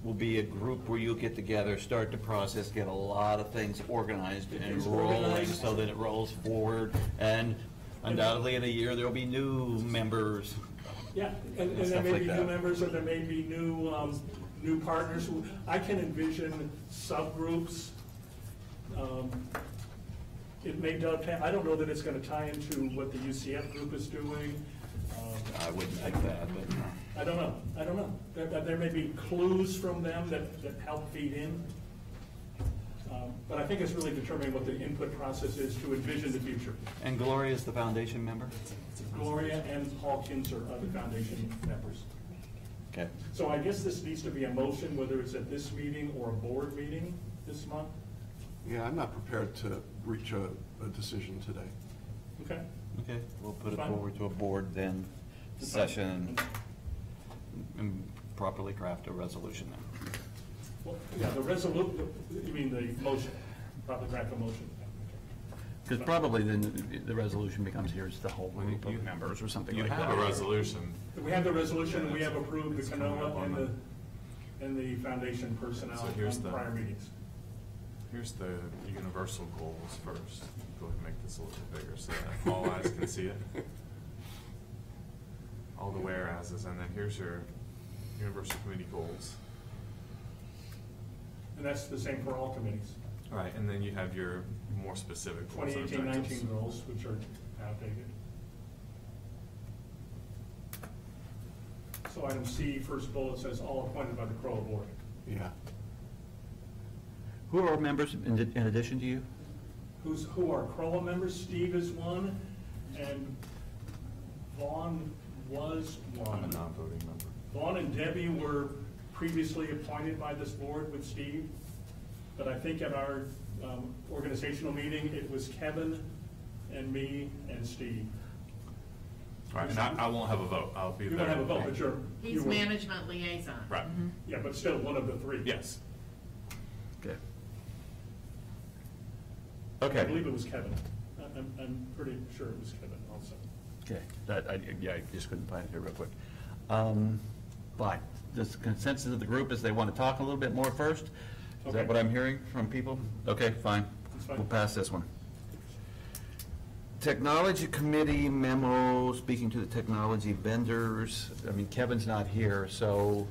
will be a group where you'll get together, start the process, get a lot of things organized and Things rolling organized. so that it rolls forward. And undoubtedly in a year, there'll be new members. Yeah, and there Stuff may like be that. new members, or there may be new partners. I can envision subgroups. It may dovetail, I don't know that it's gonna tie into what the UCF group is doing. I wouldn't think that, but. I don't know. There may be clues from them that help feed in. But I think it's really determining what the input process is to envision the future. And Gloria is the foundation member? Gloria and Paul Kinzer are the foundation members. Okay. So I guess this needs to be a motion, whether it's at this meeting or a board meeting this month? Yeah, I'm not prepared to reach a decision today. Okay. Okay, we'll put it Fine. forward to a board then session and properly craft a resolution then. Well, yeah, the resolution, you mean the motion, probably draft a motion. Because probably then the resolution becomes here's the whole group of members or something You like that. have a resolution. We have the resolution, and we have approved the CROA and the foundation personnel So here's on the- prior meetings. Here's the universal goals first. Go ahead and make this a little bigger so that all eyes can see it. All the whereases, and then here's your universal committee goals. And that's the same for all committees. All right, and then you have your more specific goals and 2018-19 objectives. goals, which are outdated. So item C, first bullet says all appointed by the CROA board. Yeah. Who are our members in addition to you? Who are CROA members? Steve is one, and Vaughn was I'm a one. non-voting member. Vaughn and Debbie were previously appointed by this board with Steve, but I think at our organizational meeting, it was Kevin and me and Steve. All right, and I won't have a vote. I'll be there. You don't have a vote, but you He's were. management liaison. Right. Yeah, but still one of the three. Yes. Okay. I Okay. believe it was Kevin. I'm pretty sure it was Kevin also. Okay, I just couldn't find it here real quick. Fine. The consensus of the group is they want to talk a little bit more first? Is that Okay. what I'm hearing from people? Okay, fine. That's fine. We'll pass this one. Technology Committee memo, speaking to the technology vendors. I mean, Kevin's not here, so,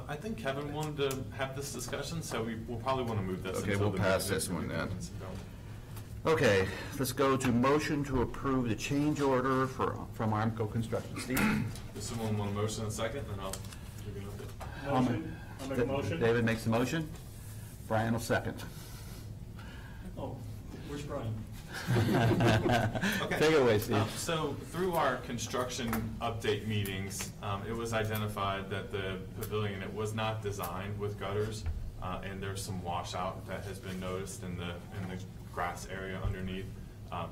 I think Kevin wanted to have this discussion, so we'll probably want to move this. Okay, until we'll the pass meeting. this one then. So, okay, let's go to motion to approve the change order from Armco Construction. Steve? Does someone want a motion and a second, and I'll give you an update. Motion, I'll make a motion. David makes the motion. Brian will second. Oh, where's Brian? Okay. Take it away, Steve. So through our construction update meetings, it was identified that the pavilion, it was not designed with gutters, and there's some washout that has been noticed in the grass area underneath.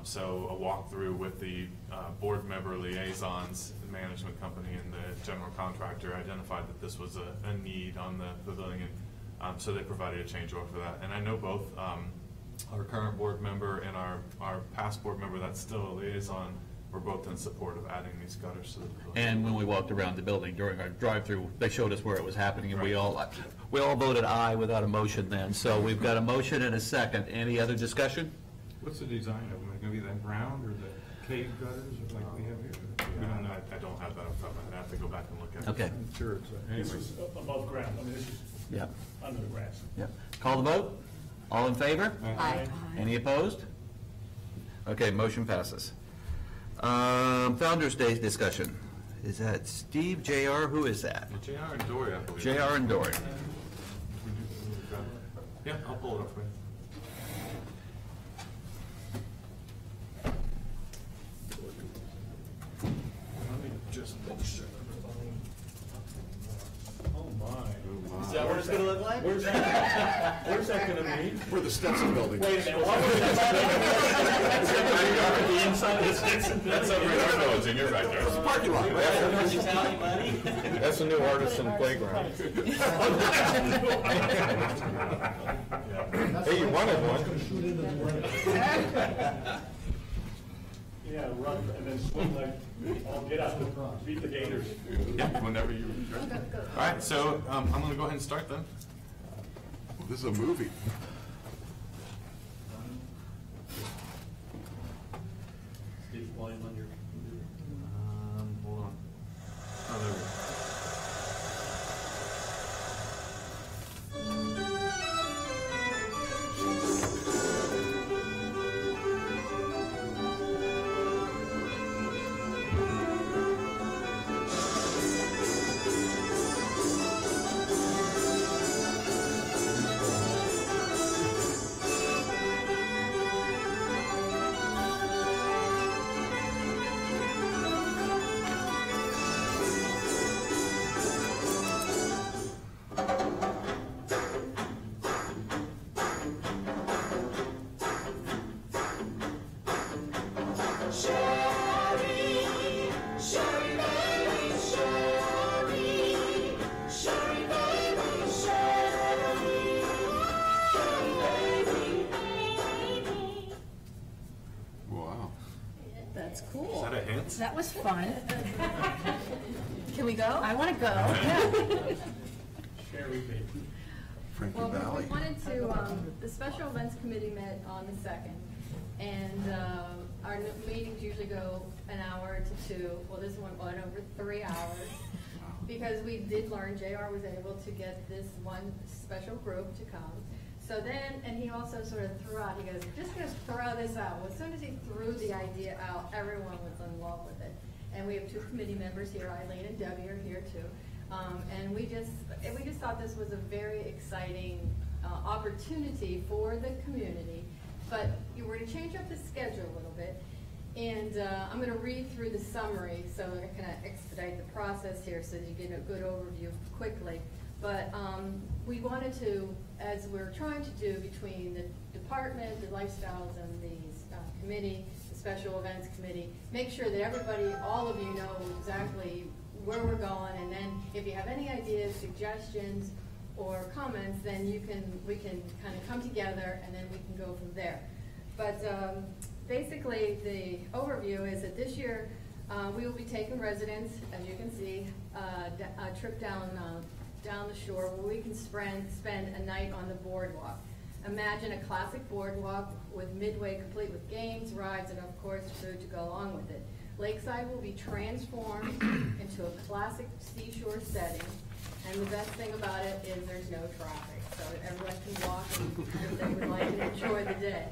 So a walkthrough with the board member liaisons, the management company, and the general contractor identified that this was a need on the pavilion. So they provided a change order for that. And I know both our current board member and our past board member that's still a liaison were both in support of adding these gutters to the pavilion. And when we walked around the building during our drive-through, they showed us where it was happening, and we all voted aye without a motion then. So we've got a motion and a second. Any other discussion? What's the design of them? Going to be that round or the cave gutters or like we have here? We don't know. I don't have that off the top of my head. I have to go back and look at it. Okay. I'm sure it's, This anyway. is above ground. I mean, this is Yep. under the grass. Yep. Call the vote? All in favor? Aye. Any opposed? Okay, motion passes. Founder's Day discussion. Is that Steve, JR? Who is that? JR and Dory, I believe. JR and Dory. Yeah, I'll pull it up for you. Let me just make sure. Oh, my. Is that what it's gonna look like? Where's that, where's that gonna be? Where the Stetson building. Wait a minute, what was that? The inside of the Stetson That's over in our village, and you're back there. Parking lot, right? Italian money? That's a new artisan playground. Hey, you wanted one. Shoot into the right. Yeah, run and then swing like, I'll get out and beat the Gators. Yeah, whenever you're ready. All right, so I'm going to go ahead and start then. This is a movie. Steve, volume on your computer. Hold on. Oh, there we go. That was fun. Can we go? I want to go. Sherry Baker. Frankie Well, Valley. we wanted to, the Special Events Committee met on the 2nd, and our meetings usually go an hour to 2. Well, this one went over 3 hours, because we did learn JR was able to get this one special group to come. So then, and he also sort of threw out, he goes, just gonna throw this out. Well, as soon as he threw the idea out, everyone was in love with it. And we have 2 committee members here, Eileen and Debbie are here too. And we just thought this was a very exciting opportunity for the community. But we're going to change up the schedule a little bit. And I'm going to read through the summary so I can expedite the process here so that you get a good overview quickly. But we wanted to, as we're trying to do between the department, the lifestyles, and the committee, the special events committee, make sure that everybody, all of you know exactly where we're going, and then if you have any ideas, suggestions, or comments, then we can kind of come together and then we can go from there. But basically, the overview is that this year we will be taking residents, as you can see, a trip down the shore where we can spend a night on the boardwalk. Imagine a classic boardwalk with Midway complete with games, rides, and of course food to go along with it. Lakeside will be transformed into a classic seashore setting, and the best thing about it is there's no traffic, so everyone can walk if they would like to enjoy the day.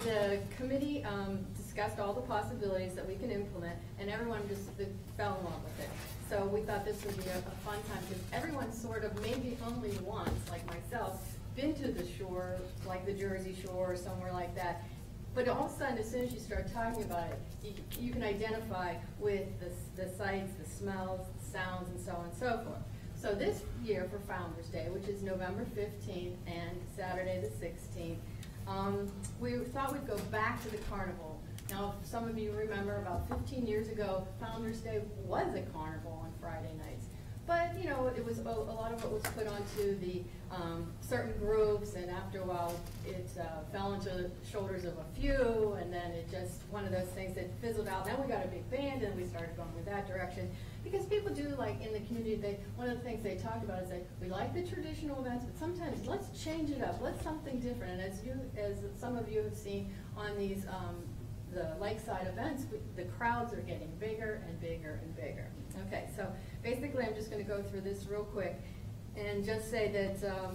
The committee discussed all the possibilities that we can implement, and everyone just fell in love with it. So we thought this would be a fun time, because everyone sort of, maybe only once, like myself, been to the shore, like the Jersey Shore or somewhere like that. But all of a sudden, as soon as you start talking about it, you can identify with the sights, the smells, the sounds, and so on and so forth. So this year for Founders Day, which is November 15th and Saturday the 16th, we thought we'd go back to the carnival. Now, some of you remember about 15 years ago, Founders Day was a carnival on Friday nights. But, you know, it was a lot of it was put onto the certain groups, and after a while it fell into the shoulders of a few, and then it just, one of those things that fizzled out. Then we got a big band, and we started going with that direction. Because people do, like in the community, one of the things they talk about is that we like the traditional events, but sometimes let's change it up, let's something different. And as some of you have seen on these the lakeside events, the crowds are getting bigger and bigger and bigger. Okay, so basically I'm just going to go through this real quick and just say that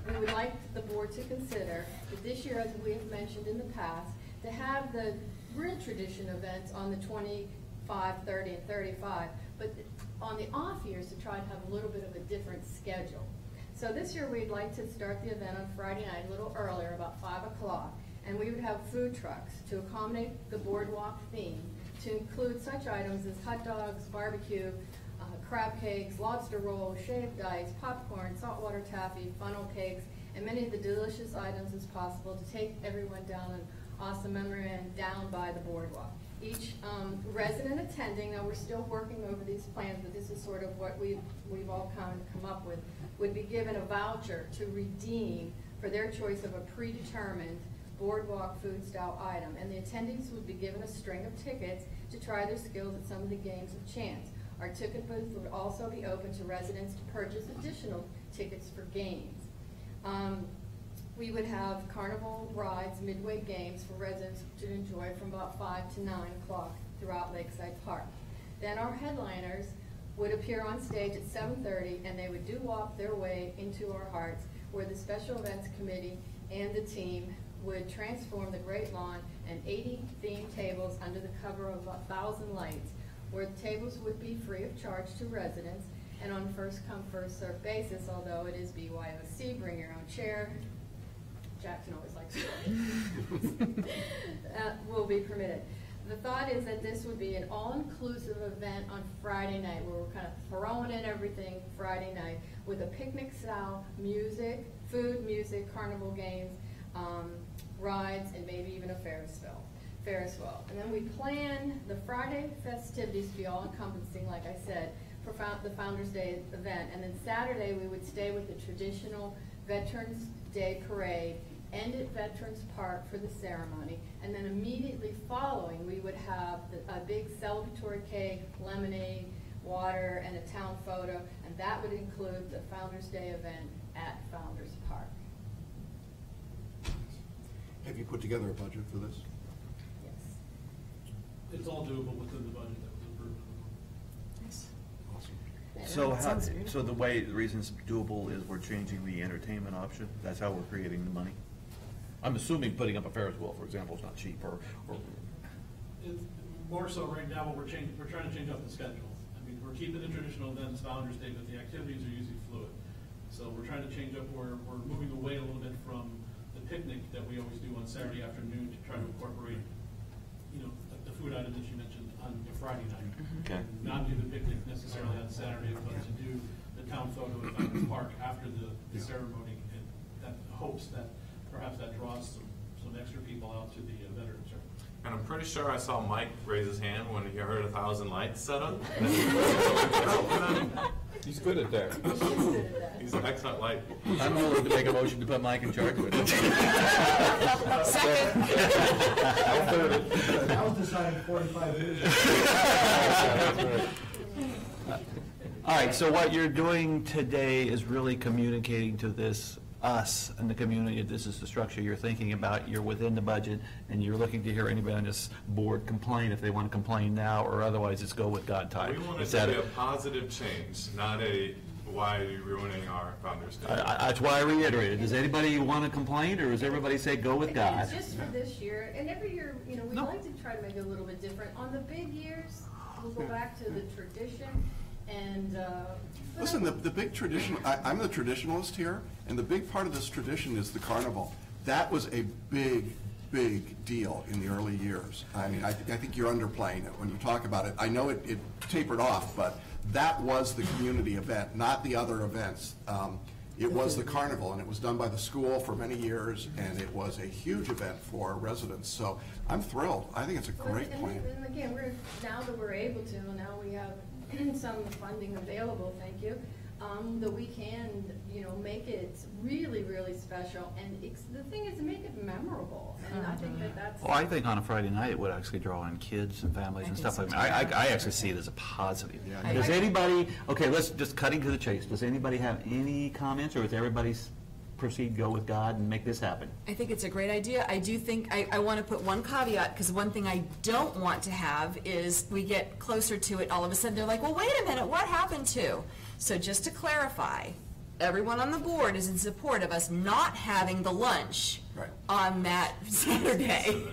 we would like the board to consider that this year, as we have mentioned in the past, to have the real tradition events on the 25, 30, and 35, but on the off years to try to have a little bit of a different schedule. So this year we'd like to start the event on Friday night a little earlier, about 5 o'clock, and we would have food trucks to accommodate the boardwalk theme, to include such items as hot dogs, barbecue, crab cakes, lobster rolls, shaved ice, popcorn, saltwater taffy, funnel cakes, and many of the delicious items as possible to take everyone down an awesome memory and down by the boardwalk. Each resident attending, now we're still working over these plans, but this is sort of what we've all come up with, would be given a voucher to redeem for their choice of a predetermined boardwalk food style item, and the attendees would be given a string of tickets to try their skills at some of the games of chance. Our ticket booth would also be open to residents to purchase additional tickets for games. We would have carnival rides, midway games for residents to enjoy from about 5 to 9 o'clock throughout Lakeside Park. Then our headliners would appear on stage at 7:30, and they would do-wop their way into our hearts, where the Special Events Committee and the team would transform the Great Lawn and 80 themed tables under the cover of 1,000 lights, where the tables would be free of charge to residents and on first-come, first-served basis, although it is BYOC, bring your own chair. Jackson always likes to will be permitted. The thought is that this would be an all-inclusive event on Friday night, where we're kind of throwing in everything Friday night with a picnic-style music, food, music, carnival games, rides, and maybe even a Ferris wheel. And then we plan the Friday festivities to be all-encompassing, like I said, for the Founders Day event. And then Saturday we would stay with the traditional Veterans Day parade end at Veterans Park for the ceremony, and then immediately following, we would have a big celebratory cake, lemonade, water, and a town photo, and that would include the Founders Day event at Founders Park. Have you put together a budget for this? Yes. It's all doable within the budget that was approved. Awesome. So the reason it's doable is we're changing the entertainment option? That's how we're creating the money? I'm assuming putting up a Ferris wheel, for example, is not cheap, or It's more so right now, what we're trying to change up the schedule. I mean, we're keeping the traditional events, Founders Day, but the activities are usually fluid. So we're trying to change up, we're moving away a little bit from the picnic that we always do on Saturday afternoon to try to incorporate, you know, the food item that you mentioned on the Friday night. Okay. Not do the picnic necessarily on Saturday, but to do the town photo at Founders Park after the ceremony, and that hopes that perhaps that draws some extra people out to the veterans. And I'm pretty sure I saw Mike raise his hand when he heard 1,000 lights set up. He's good at that. He's an excellent light. I'm willing to make a motion to put Mike in charge of it. Second. That was decided 45 years ago. All right, so what you're doing today is really communicating to us and the community, this is the structure you're thinking about, you're within the budget, and you're looking to hear anybody on this board complain if they want to complain now, or otherwise it's go with God time. We want it Is to that be a positive change, not a why are you ruining our Founders Day. That's why I reiterated. Does anybody want to complain, or does everybody say go with God? It's just for this year, and every year, you know, we like to try to make it a little bit different. On the big years, we'll go back to the tradition, and Listen, the big tradition, I'm the traditionalist here, and the big part of this tradition is the carnival. That was a big, big deal in the early years. I mean, I think you're underplaying it when you talk about it. I know it tapered off, but that was the community event, not the other events. It was the carnival, and it was done by the school for many years, and it was a huge event for residents. So I'm thrilled. I think it's a great plan. And again, now that we're able to, now we have some funding available, thank you, that we can, you know, make it really, really special. And the thing is to make it memorable. And I think that's... Well, I think on a Friday night it would actually draw in kids and families and stuff like that. I actually see it as a positive. Yeah. Does anybody, okay, let's just cutting to the chase. Does anybody have any comments, or is everybody proceed, go with God, and make this happen? I think it's a great idea. I do think, I want to put one caveat, because one thing I don't want to have is we get closer to it, all of a sudden they're like, well, wait a minute, what happened to? So just to clarify, everyone on the board is in support of us not having the lunch on that Saturday.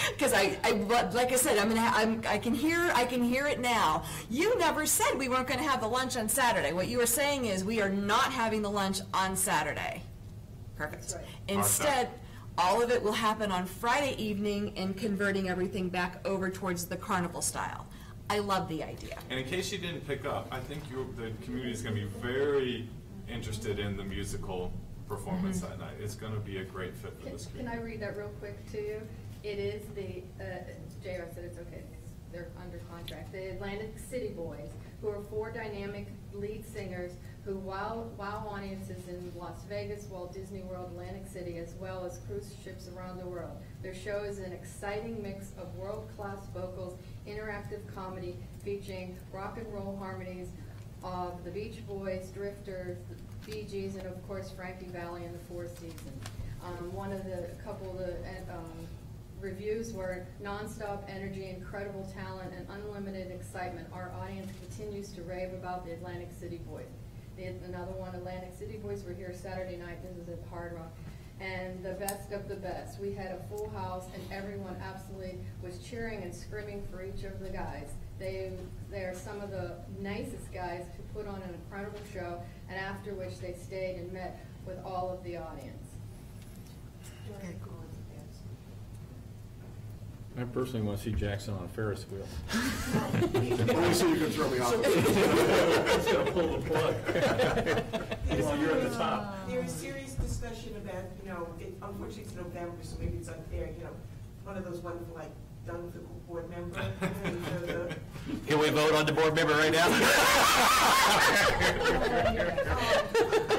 Because like I said, I can hear it now. You never said we weren't going to have the lunch on Saturday. What you were saying is we are not having the lunch on Saturday. Perfect. Right. Instead, all of it will happen on Friday evening and converting everything back over towards the carnival style. I love the idea. And in case you didn't pick up, I think the community is going to be very interested in the musical performance that night. It's going to be a great fit for this Can community. I read that real quick to you? It is the, JR said it's okay, because they're under contract, the Atlantic City Boys, who are 4 dynamic lead singers who wow audiences in Las Vegas, Walt Disney World, Atlantic City, as well as cruise ships around the world. Their show is an exciting mix of world-class vocals, interactive comedy, featuring rock and roll harmonies of the Beach Boys, Drifters, the Bee Gees, and of course Frankie Valli and the Four Seasons. A couple of the reviews were nonstop energy, incredible talent, and unlimited excitement. Our audience continues to rave about the Atlantic City Boys. Another one, Atlantic City Boys, were here Saturday night. This is at Hard Rock. And the best of the best. We had a full house, and everyone absolutely was cheering and screaming for each of the guys. They are some of the nicest guys who put on an incredible show, and after which they stayed and met with all of the audience. I personally want to see Jackson on a Ferris wheel. Only so you can throw me off. It's going to pull the plug. Well, you're at the top. There's serious discussion about, you know, unfortunately it's November, so maybe it's unfair, you know, one of those wonderful, like, done with the board member. Can we vote on the board member right now? I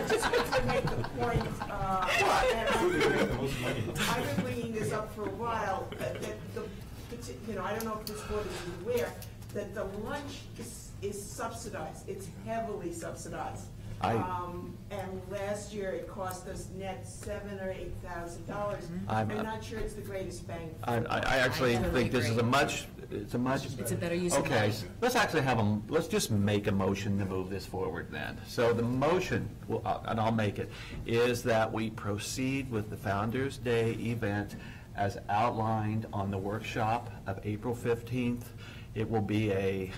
just wanted to make the point, and I've been bringing this up for a while, that I don't know if this board is aware, that the lunch is subsidized. It's heavily subsidized. And last year it cost us net $7,000 or $8,000. I'm not sure it's the greatest bang. I actually think this is it's a better use of money. Okay, let's actually let's just make a motion to move this forward then. So the motion, and I'll make it, is that we proceed with the Founder's Day event as outlined on the workshop of April 15th. It will be a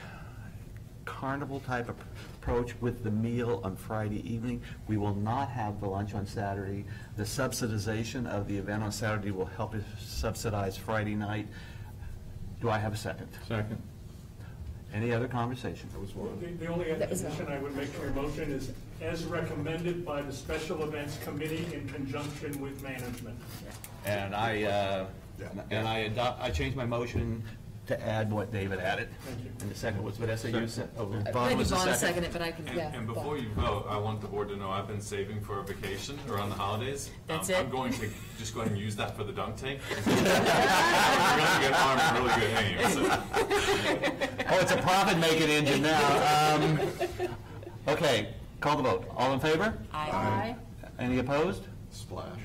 carnival type of approach with the meal on Friday evening. We will not have the lunch on Saturday. The subsidization of the event on Saturday will help us subsidize Friday night. Do I have a second? Second. Any other conversation? The only addition I would make to your motion is as recommended by the Special Events Committee in conjunction with management. And I changed my motion to add what David added. Thank you. And the second was Vanessa, you said? Maybe was the Vaughn seconded it, but I can, yeah. And before you vote, I want the board to know I've been saving for a vacation around the holidays. That's it? I'm going to just go ahead and use that for the dunk tank. We're going to get armed really good names. So. Oh, it's a profit-making engine now. Okay, call the vote. All in favor? Aye. Any opposed? Splash.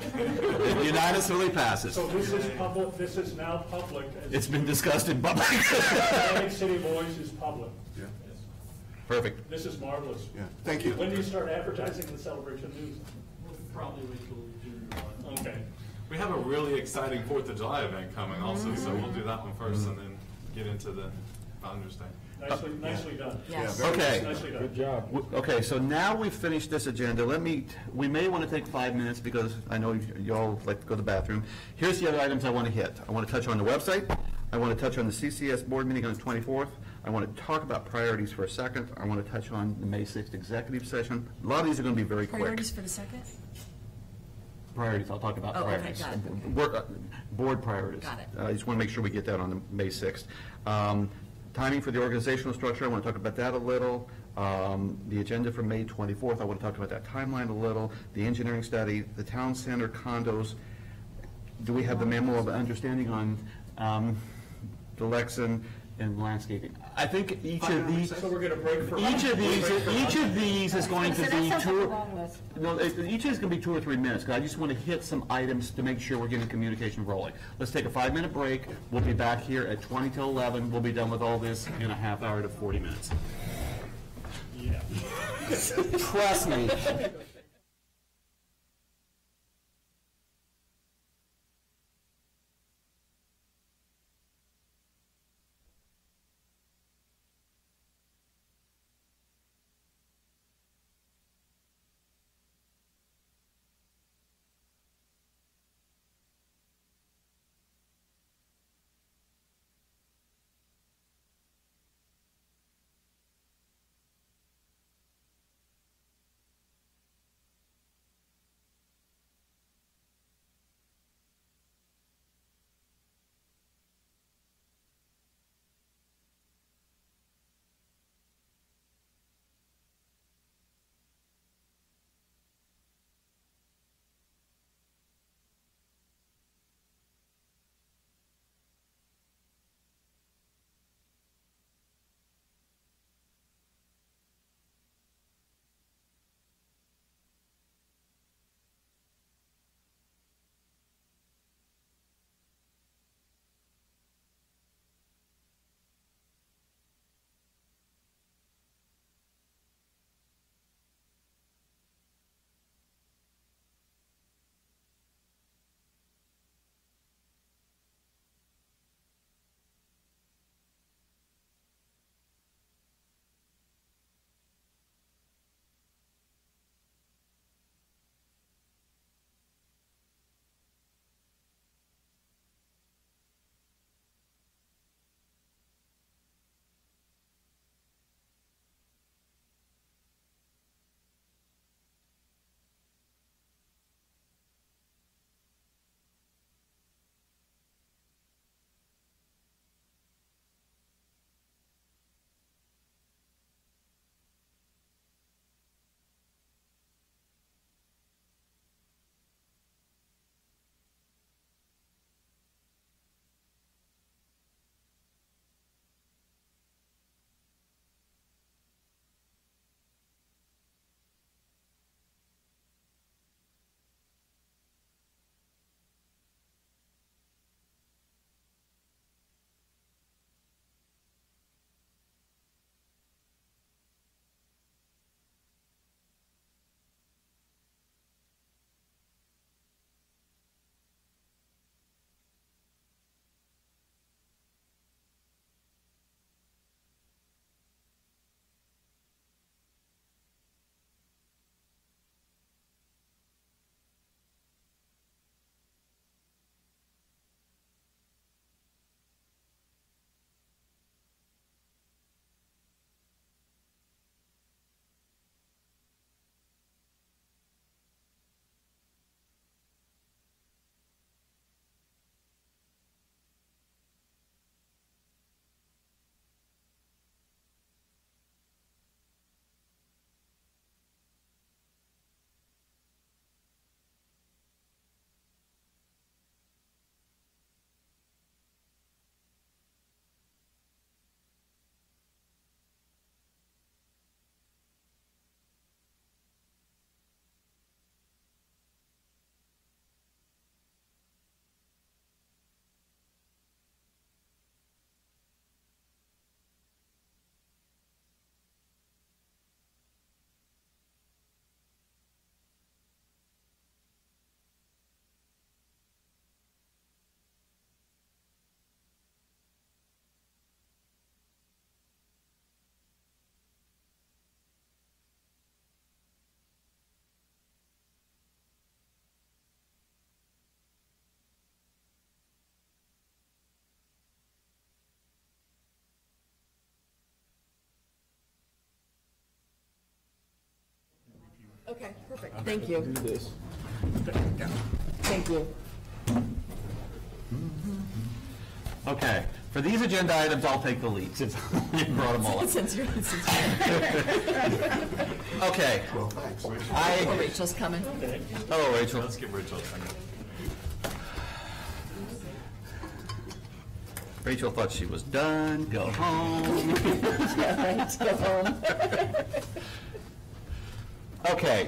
It unanimously passes. So this is public, this is now public. It's been discussed in public. Atlantic City Voice is public. Yeah. Perfect. This is marvelous. Yeah. Thank you. When do you start advertising the Celebration News? We'll probably wait till June or July. Okay. We have a really exciting 4th of July event coming also, so we'll do that one first and then get into the Founder's Day. Nicely done. Yes. Okay. Nicely done. Good job. Okay, so now we've finished this agenda. We may want to take 5 minutes because I know you all like to go to the bathroom. Here's the other items I want to hit. I want to touch on the website. I want to touch on the CCS board meeting on the 24th. I want to talk about priorities for a second. I want to touch on the May 6th executive session. A lot of these are going to be very quick. Priorities for the second? Priorities, I'll talk about Oh, okay, priorities. got it. Board priorities. Got it. I just want to make sure we get that on the May 6th. Timing for the organizational structure, I want to talk about that a little. The agenda for May 24th, I want to talk about that timeline a little. The engineering study, the town center condos. Do we have the memo of understanding on the Lexan and landscaping? I think each of these. So we're going to break for. Each of these is going to So be that sounds like two. a long list. No, each is going to be 2 or 3 minutes, because I just want to hit some items to make sure we're getting communication rolling. Let's take a 5-minute break. We'll be back here at 20 till 11. We'll be done with all this in a half hour to 40 minutes. Yeah. Trust me. Okay, perfect. Thank you. Do this. Thank you. Okay, for these agenda items, I'll take the lead, since you brought them all up. Since you're Okay. Well, thanks. Oh, Rachel's coming. Hello, Rachel. Let's give Rachel a second. Rachel thought she was done, go home. Go home. Okay,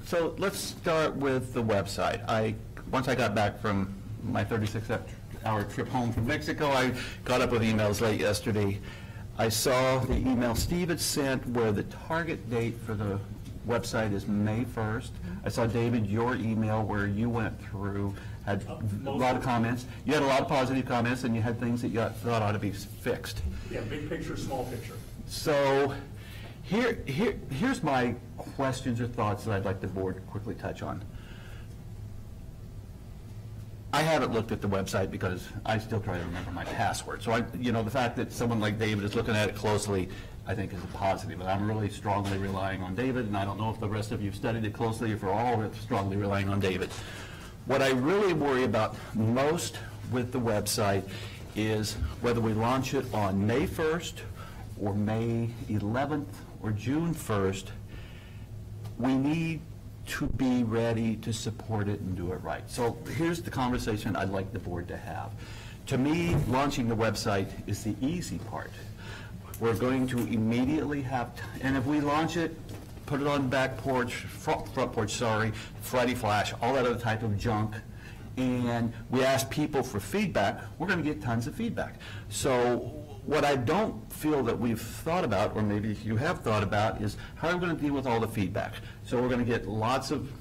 so let's start with the website. Once I got back from my 36-hour trip home from Mexico, I got up with emails late yesterday. I saw the email Steve had sent where the target date for the website is May 1st. I saw, David, your email where you went through, had a lot of comments. You had a lot of positive comments, and you had things that you thought ought to be fixed. Yeah, big picture, small picture. So here's my questions or thoughts that I'd like the board to quickly touch on. I haven't looked at the website because I still try to remember my password. So the fact that someone like David is looking at it closely, I think is a positive. And I'm really strongly relying on David, and I don't know if the rest of you have studied it closely, if we're all strongly relying on David. What I really worry about most with the website is whether we launch it on May 1st or May 11th or June 1st, we need to be ready to support it and do it right. So here's the conversation I'd like the board to have. To me, launching the website is the easy part. We're going to immediately have, and if we launch it, put it on back porch, front porch, sorry, Friday Flash, all that other type of junk, and we ask people for feedback, we're going to get tons of feedback. So what I don't feel that we've thought about, or maybe you have thought about, is how are we going to deal with all the feedback? So we're going to get lots of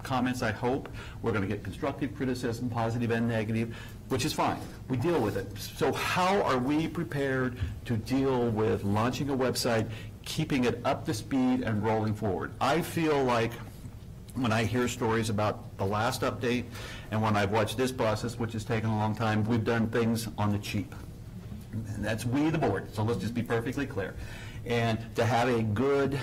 comments, I hope. We're going to get constructive criticism, positive and negative, which is fine. We deal with it. So how are we prepared to deal with launching a website, keeping it up to speed and rolling forward? I feel like when I hear stories about the last update and when I've watched this process, which has taken a long time, we've done things on the cheap. And that's we, the board, so let's just be perfectly clear. And to have a good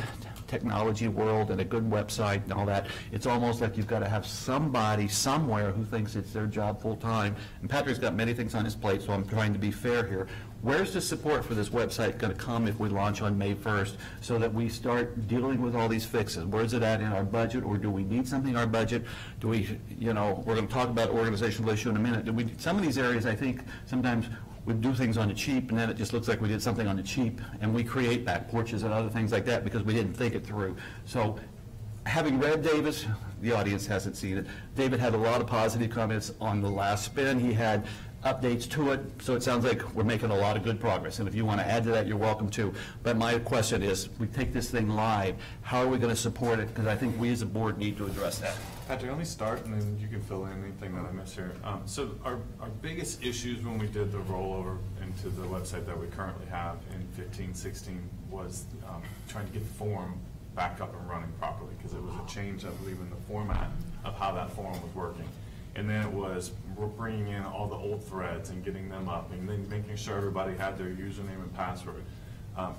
technology world and a good website and all that, it's almost like you've got to have somebody somewhere who thinks it's their job full-time. And Patrick's got many things on his plate, so I'm trying to be fair here. Where's the support for this website going to come if we launch on May 1st so that we start dealing with all these fixes? Where's it at in our budget, or do we need something in our budget? Do we, we're going to talk about organizational issue in a minute. Some of these areas, I think, sometimes we do things on the cheap, and then it just looks like we did something on the cheap, and we create back porches and other things like that because we didn't think it through. So having read Davis, the audience hasn't seen it, David had a lot of positive comments on the last spin. He had updates to it, so it sounds like we're making a lot of good progress. And if you want to add to that, you're welcome to. But my question is, we take this thing live, how are we going to support it? Because I think we as a board need to address that. Patrick, let me start, and then you can fill in anything that I miss here. So our biggest issues when we did the rollover into the website that we currently have in 15-16 was trying to get the form back up and running properly, because it was a change, I believe, in the format of how that form was working. And then it was bringing in all the old threads and getting them up, and then making sure everybody had their username and password.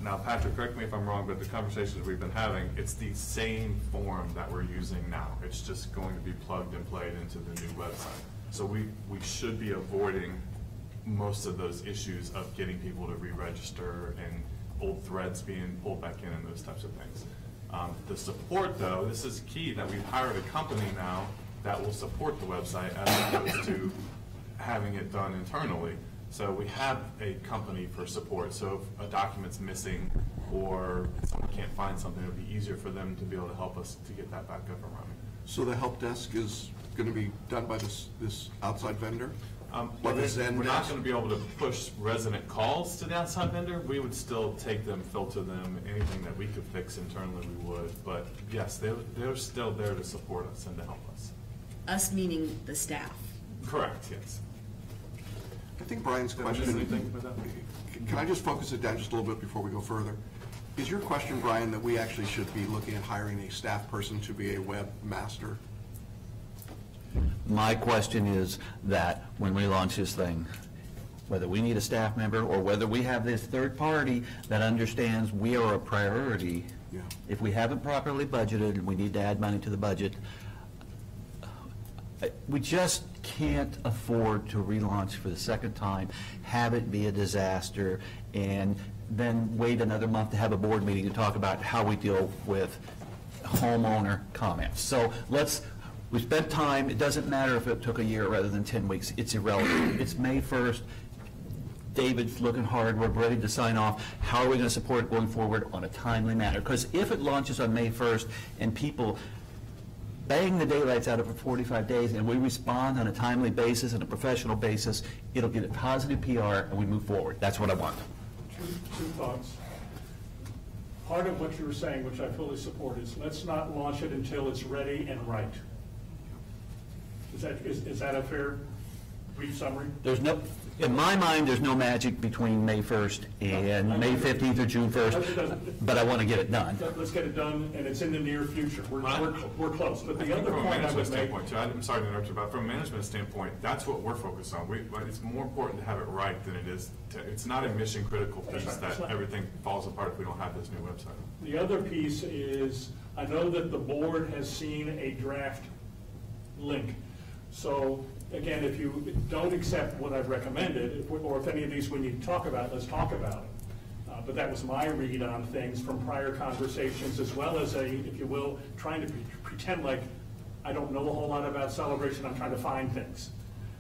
Now, Patrick, correct me if I'm wrong, but the conversations we've been having, it's the same form that we're using now. It's just going to be plugged and played into the new website. So we should be avoiding most of those issues of getting people to re-register and old threads being pulled back in and those types of things. The support, though, this is key, that we've hired a company now that will support the website as opposed to having it done internally. So we have a company for support. So if a document's missing or someone can't find something, it would be easier for them to be able to help us to get that back up and running. So the help desk is going to be done by this outside vendor? We're not going to be able to push resident calls to the outside vendor. We would still take them, filter them, anything that we could fix internally we would. But yes, they're still there to support us and to help us. Us meaning the staff. Correct, yes. I think Brian's question, can I just focus it down just a little bit before we go further? Is your question, Brian, that we actually should be looking at hiring a staff person to be a webmaster? My question is that when we launch this thing, whether we need a staff member or whether we have this third party that understands we are a priority. Yeah. If we haven't properly budgeted and we need to add money to the budget, we just can't afford to relaunch for the second time, have it be a disaster, and then wait another month to have a board meeting to talk about how we deal with homeowner comments. So we spent time. It doesn't matter if it took a year rather than 10 weeks. It's irrelevant. It's May 1st. David's looking hard. We're ready to sign off. How are we going to support it going forward on a timely manner? Because if it launches on May 1st and people bang the daylights out of it for 45 days and we respond on a timely basis and a professional basis, it'll get a positive PR and we move forward. That's what I want. Two thoughts. Part of what you were saying, which I fully support, is let's not launch it until it's ready and right. Is that a fair, brief summary? In my mind, there's no magic between May 1st and May 15th or June 1st, but I want to get it done. Let's get it done, and it's in the near future. We're close. But the other from point a I management would make... standpoint, too, I'm sorry to interrupt you, but from a management standpoint, that's what we're focused on. It's more important to have it right than it is it's not a mission-critical piece that everything falls apart if we don't have this new website. The other piece is, I know that the board has seen a draft link. So, again, if you don't accept what I've recommended, or if any of these we need to talk about, let's talk about it. But that was my read on things from prior conversations, as well as if you will, trying to pretend like I don't know a whole lot about Celebration, I'm trying to find things.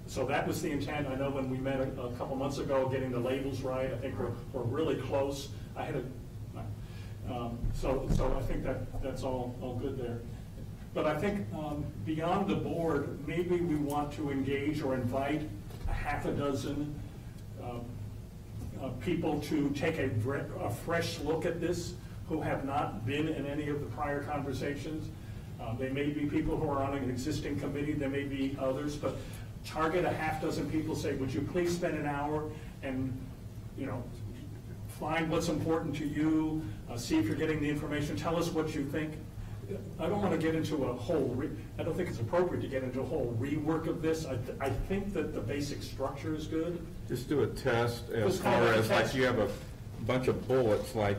So that was the intent. I know when we met a couple months ago, getting the labels right, I think we're really close. So I think that's all good there. But I think beyond the board, maybe we want to engage or invite a half a dozen people to take a fresh look at this who have not been in any of the prior conversations. They may be people who are on an existing committee, there may be others, but target a half dozen people, say, would you please spend an hour and, find what's important to you, see if you're getting the information, tell us what you think. I don't want to get into I don't think it's appropriate to get into a whole rework of this. I think that the basic structure is good. Just do a test as far as, like, you have a bunch of bullets, like,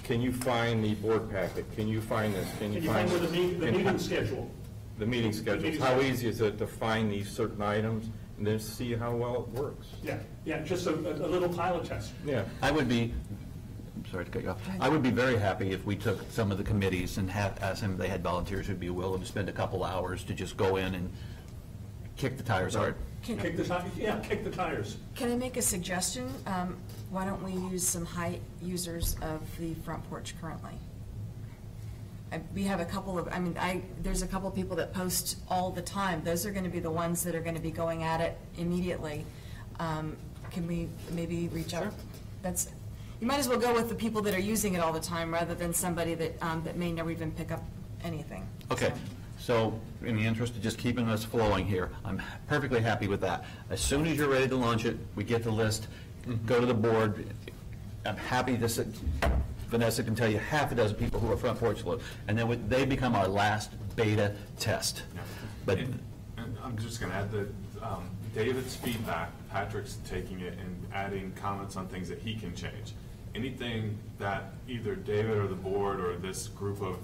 can you find the board packet? Can you find this? Can you find the meeting schedule? The meeting schedule. How easy is it to find these certain items and then see how well it works? Yeah, just a little pilot test. Yeah. I'm sorry to cut you off. I would be very happy if we took some of the committees and asked them if they had volunteers who'd be willing to spend a couple hours to just go in and kick the tires hard. Kick the tires. Can I make a suggestion? Why don't we use some high users of the front porch currently? We have a couple of, there's a couple of people that post all the time. Those are going to be the ones that are going to be going at it immediately. Can we maybe reach out? You might as well go with the people that are using it all the time rather than somebody that may never even pick up anything. Okay. So in the interest of just keeping us flowing here, I'm perfectly happy with that. As soon as you're ready to launch it, we get the list, go to the board. I'm happy to Vanessa can tell you half a dozen people who are front porch load, and then they become our last beta test. Yeah. But and I'm just going to add that David's feedback, Patrick's taking it and adding comments on things that he can change. Anything that either David or the board or this group of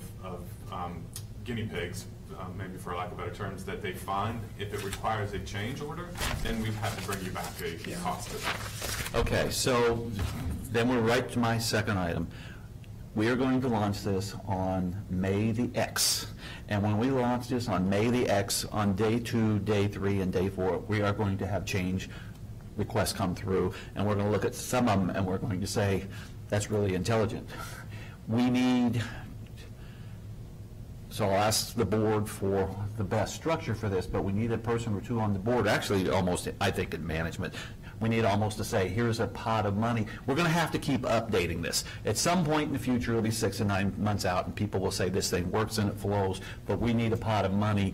guinea pigs, maybe for lack of better terms, that they find, if it requires a change order, then we have to bring you back a cost of that. okay, so then we're right to my second item. We are going to launch this on May the X. And when we launch this on May the X, on day 2, day 3, and day 4, we are going to have change requests come through, and we're going to look at some of them, and we're going to say, that's really intelligent. We need, so I'll ask the board for the best structure for this, but we need a person or two on the board, actually almost, I think, in management. We need almost to say, here's a pot of money. We're going to have to keep updating this. At some point in the future, it'll be 6 to 9 months out, and people will say this thing works and it flows, but we need a pot of money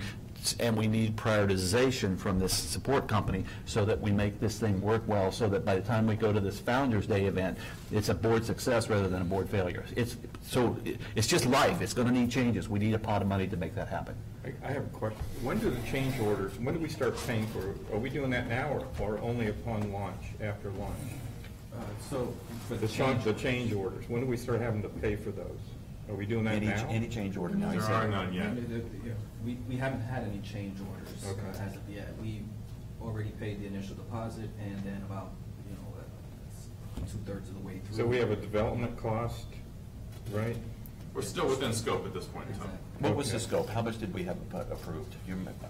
and we need prioritization from this support company so that we make this thing work well, so that by the time we go to this Founders Day event, it's a board success rather than a board failure. It's just life. It's going to need changes. We need a pot of money to make that happen. I have a question. When do the change orders, when do we start paying for it? Are we doing that now or only upon launch, after launch? So for The change orders, when do we start having to pay for those? Are we doing that now? Any change order now? There are none yet. We haven't had any change orders Okay. as of yet. We already paid the initial deposit and then about, 2/3 of the way through. So we have a development cost, right? We're still within scope at this point in time. Exactly. What was the scope? How much did we have approved?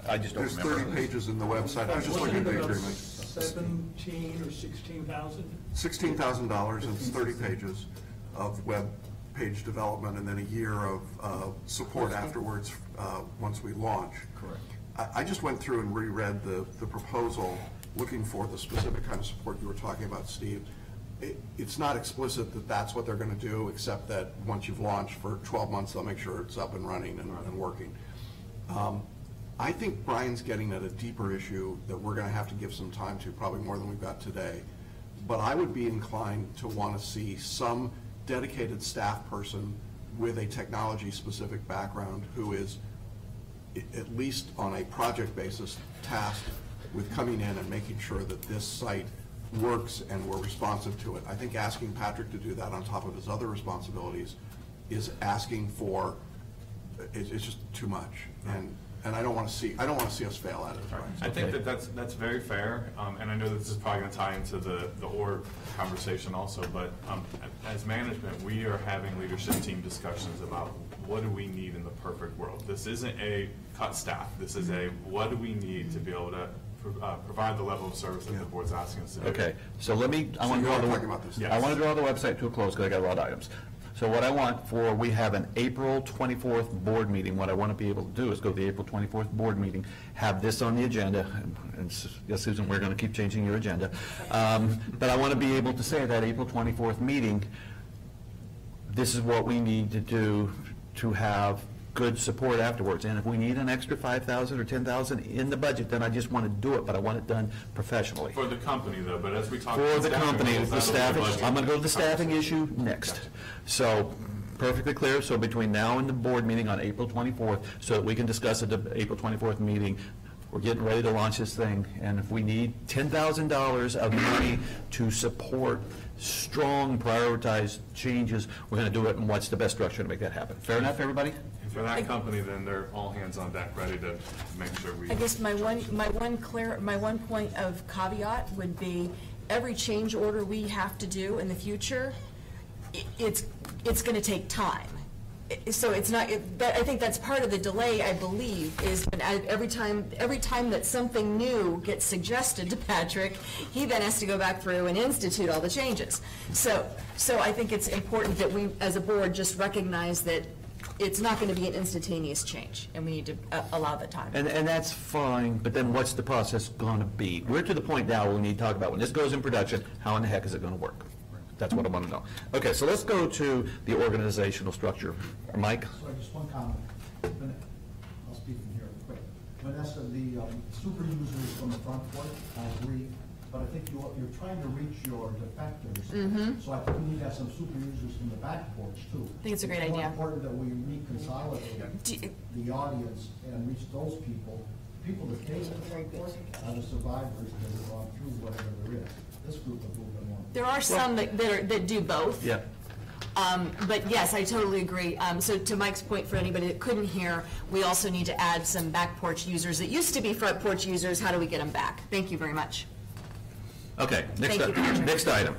I just don't There's remember. 30 pages in the website. I was just looking at the agreement. 17 or 16,000? $16,000 and 30 pages of web page development, and then a year of support afterwards once we launch. Correct. I just went through and reread the proposal, looking for the specific kind of support you were talking about, Steve. It's not explicit that that's what they're going to do, except that once you've launched for 12 months, they'll make sure it's up and running and working. I think Brian's getting at a deeper issue that we're going to have to give some time to, probably more than we've got today. But I would be inclined to want to see some dedicated staff person with a technology-specific background who is, at least on a project basis, tasked with coming in and making sure that this site works and we're responsive to it. I think asking Patrick to do that on top of his other responsibilities is asking for, it's just too much. And I don't want to see us fail at it. Right? I think that's very fair, and I know this is probably going to tie into the org conversation also, but as management, we are having leadership team discussions about what do we need in the perfect world. This isn't a cut staff. This is a what do we need to be able to provide the level of service that the board's asking us to do. Okay, so I want to draw the website to a close because I got a lot of items. So what I want we have an April 24th board meeting. What I want to be able to do is go to the April 24th board meeting, have this on the agenda, and yes, Susan, we're going to keep changing your agenda. But I want to be able to say at that April 24th meeting, this is what we need to do to have good support afterwards. And if we need an extra $5,000 or $10,000 in the budget, then I just want to do it, but I want it done professionally. For the company, though, but as we talk For the company, the staffing, I'm going to go to the staffing issue next. Gotcha. So, perfectly clear, so between now and the board meeting on April 24th, so that we can discuss at the April 24th meeting, we're getting ready to launch this thing, and if we need $10,000 of money to support strong prioritized changes, we're going to do it, and what's the best structure to make that happen? Fair enough, everybody? And for that company, then they're all hands on deck, ready to make sure we. I guess my one point of caveat would be, every change order we have to do in the future, it's going to take time. So it's not, I think that's part of the delay, I believe, is every time that something new gets suggested to Patrick, he then has to go back through and institute all the changes. So I think it's important that we, as a board, just recognize that it's not going to be an instantaneous change, and we need to allow the time. And that's fine, but then what's the process going to be? We're to the point now where we need to talk about when this goes in production, how in the heck is it going to work? That's what I want to know. Okay, so let's go to the organizational structure. Mike? Sorry, just one comment. I'll speak from here real quick. Vanessa, the super users from the front porch, I agree, but I think you're trying to reach your defectors. Mm-hmm. So I think we need to have some super users from the back porch, too. I think it's a great idea. It's more important that we reconsolidate the audience and reach those people that came to the front porch are the survivors that have gone through whatever there is. This group of movement on. There are some that do both. Yeah. But yes, I totally agree. So to Mike's point, for anybody that couldn't hear, we also need to add some back porch users that used to be front porch users. How do we get them back? Thank you very much. Okay, next item.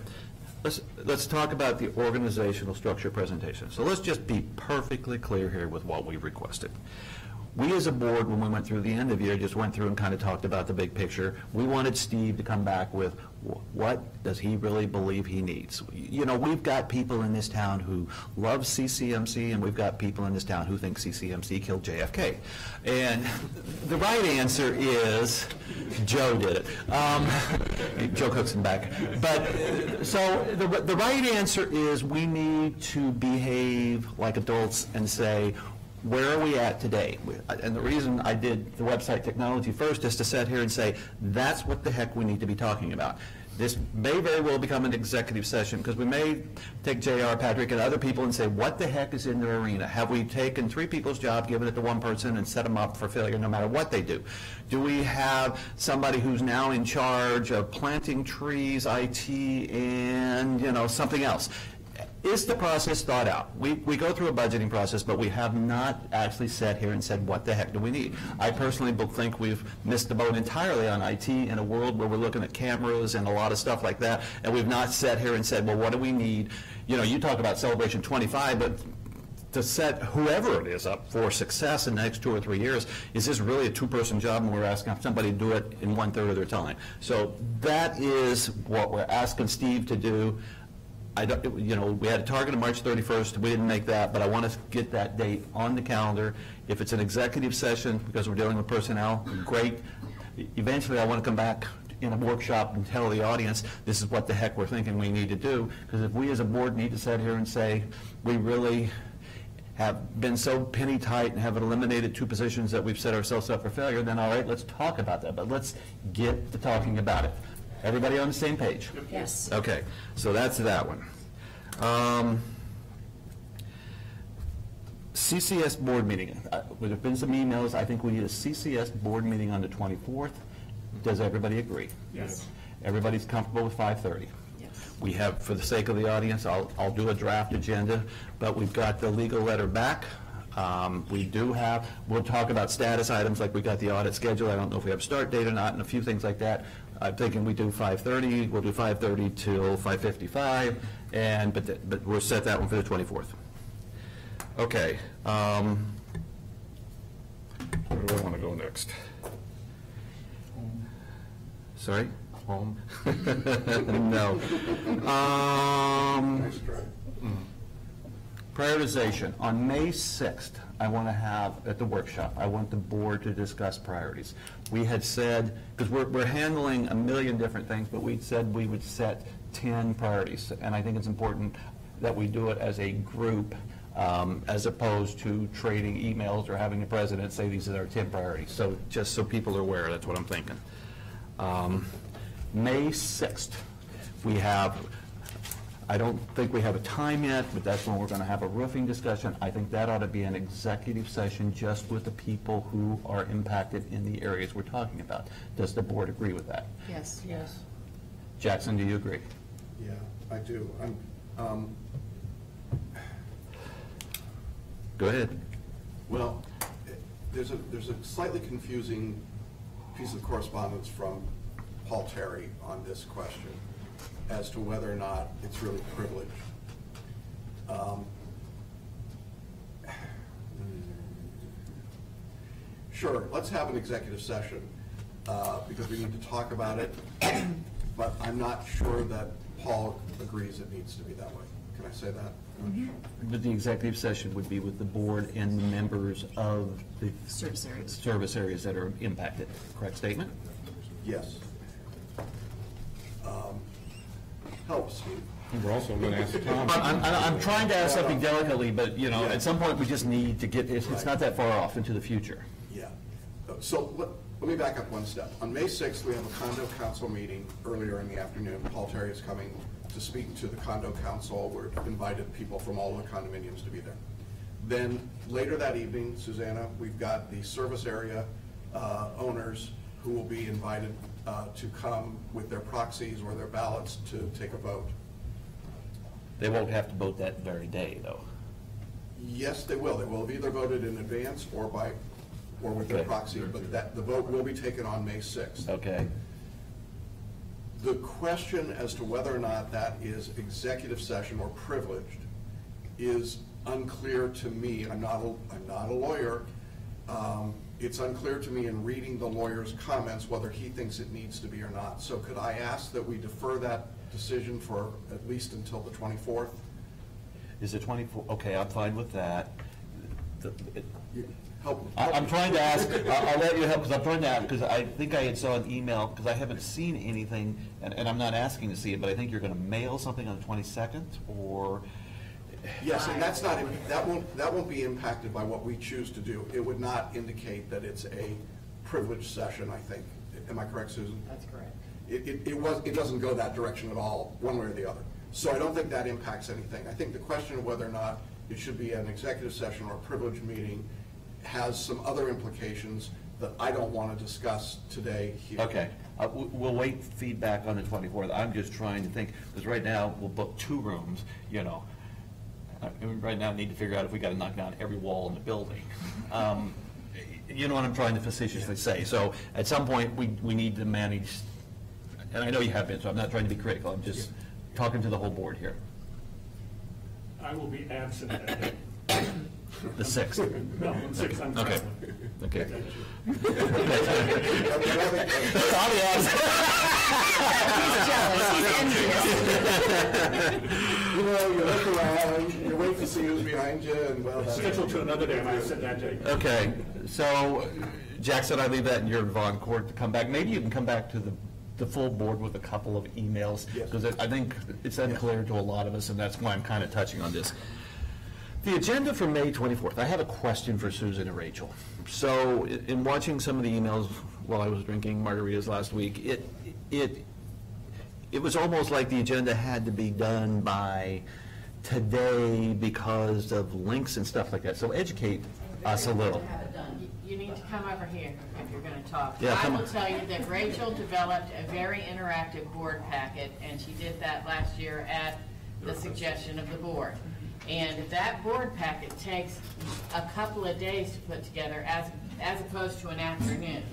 Let's talk about the organizational structure presentation. So let's just be perfectly clear here with what we requested. We as a board, when we went through the end of year, just went through and kind of talked about the big picture. We wanted Steve to come back with what does he really believe he needs. You know, we've got people in this town who love CCMC, and we've got people in this town who think CCMC killed JFK. And the right answer is Joe did it. Joe cooks him back. But so the right answer is we need to behave like adults and say, where are we at today? And the reason I did the website technology first is to sit here and say, that's what the heck we need to be talking about. This may very well become an executive session, because we may take JR, Patrick, and other people and say, what the heck is in their arena? Have we taken 3 people's job, given it to one person, and set them up for failure no matter what they do? Do we have somebody who's now in charge of planting trees, IT, and, you know, something else? Is the process thought out? We go through a budgeting process, but we have not actually sat here and said, what the heck do we need? I personally think we've missed the boat entirely on IT in a world where we're looking at cameras and a lot of stuff like that, and we've not sat here and said, well, what do we need? You know, you talk about Celebration 25, but to set whoever it is up for success in the next 2 or 3 years, is this really a 2-person job, and we're asking somebody to do it in 1/3 of their time? So that is what we're asking Steve to do. I don't, you know, we had a target of March 31st. We didn't make that, but I want to get that date on the calendar. If it's an executive session, because we're dealing with personnel, great. Eventually, I want to come back in a workshop and tell the audience, this is what the heck we're thinking we need to do. Because if we as a board need to sit here and say, we really have been so penny tight and have eliminated 2 positions that we've set ourselves up for failure, then all right, let's talk about that. But let's get to talking about it. Everybody on the same page? Yes. Okay, so that's that one. CCS board meeting. There have been some emails. I think we need a CCS board meeting on the 24th. Does everybody agree? Yes. Everybody's comfortable with 5:30? Yes. We have, for the sake of the audience, I'll do a draft agenda, but we've got the legal letter back. We'll talk about status items, like we got the audit schedule. I don't know if we have a start date or not, and a few things like that. I'm thinking we do 5:30, we'll do 5:30 till 5:55, but we'll set that one for the 24th. Okay. Where do I want to go next? Sorry? Home? No. Prioritization. On May 6th, I want to have, at the workshop, I want the board to discuss priorities. We had said, because we're handling a million different things, but we'd said we would set 10 priorities. And I think it's important that we do it as a group, as opposed to trading emails or having the president say these are our 10 priorities. So just so people are aware, that's what I'm thinking. May 6th, we have, I don't think we have a time yet, but that's when we're going to have a roofing discussion. I think that ought to be an executive session just with the people who are impacted in the areas we're talking about. Does the board agree with that? Yes. Yes. Jackson, do you agree? Yeah, I do. Go ahead. Well, there's a slightly confusing piece of correspondence from Paul Terry on this question as to whether or not it's really privileged. Sure, let's have an executive session because we need to talk about it, but I'm not sure that Paul agrees it needs to be that way. Can I say that? But the executive session would be with the board and the members of the Service areas that are impacted. Correct statement? Yes. Helps, Steve. We're also going to ask Tom. I'm trying to ask something delicately, but, you know, at some point, we just need to get, it's not that far off into the future. Yeah. So let me back up one step. On May 6th, we have a condo council meeting earlier in the afternoon. Paul Terry is coming to speak to the condo council. We're invited people from all the condominiums to be there. Then later that evening, Susanna, we've got the service area owners who will be invited to come with their proxies or their ballots to take a vote. They won't have to vote that very day, though. Yes, they will. They will have either voted in advance or with their proxy, but the vote will be taken on May 6th. Okay. The question as to whether or not that is executive session or privileged is unclear to me. I'm not a lawyer. It's unclear to me in reading the lawyer's comments whether he thinks it needs to be or not. So could I ask that we defer that decision for at least until the 24th? Is it 24? Okay, I'm fine with that. Help. I'm trying to ask, I'll let you help, because I'm trying to ask, because I think I had saw an email, because I haven't seen anything, and I'm not asking to see it, but I think you're going to mail something on the 22nd, or Yes, and that's not, that won't be impacted by what we choose to do. It would not indicate that it's a privileged session, I think. Am I correct, Susan? That's correct. It doesn't go that direction at all, one way or the other. So I don't think that impacts anything. I think the question of whether or not it should be an executive session or a privileged meeting has some other implications that I don't want to discuss today here. Okay, we'll wait feedback on the 24th. I'm just trying to think, because right now, we'll book 2 rooms, you know. Right now, I need to figure out if we got to knock down every wall in the building. You know what I'm trying to facetiously say. So at some point, we need to manage, and I know you have been, so I'm not trying to be critical. I'm just talking to the whole board here. I will be absent that day. The 6th. No, on 6th, I'm Okay. traveling. Okay. You know, you look around, you wait to see who's behind you, and well, that's... Scheduled to another day, and I said that day. Okay, so Jackson, I leave that in your Vaughn court to come back. Maybe you can come back to the full board with a couple of emails, because I think it's unclear to a lot of us, and that's why I'm kind of touching on this. The agenda for May 24th, I have a question for Susan and Rachel. So in watching some of the emails while I was drinking margaritas last week, it was almost like the agenda had to be done by today because of links and stuff like that. So educate us a little. You need to come over here if you're going to talk. Yeah, I will tell you that Rachel developed a very interactive board packet, and she did that last year at the suggestion of the board. And that board packet takes a couple of days to put together as opposed to an afternoon.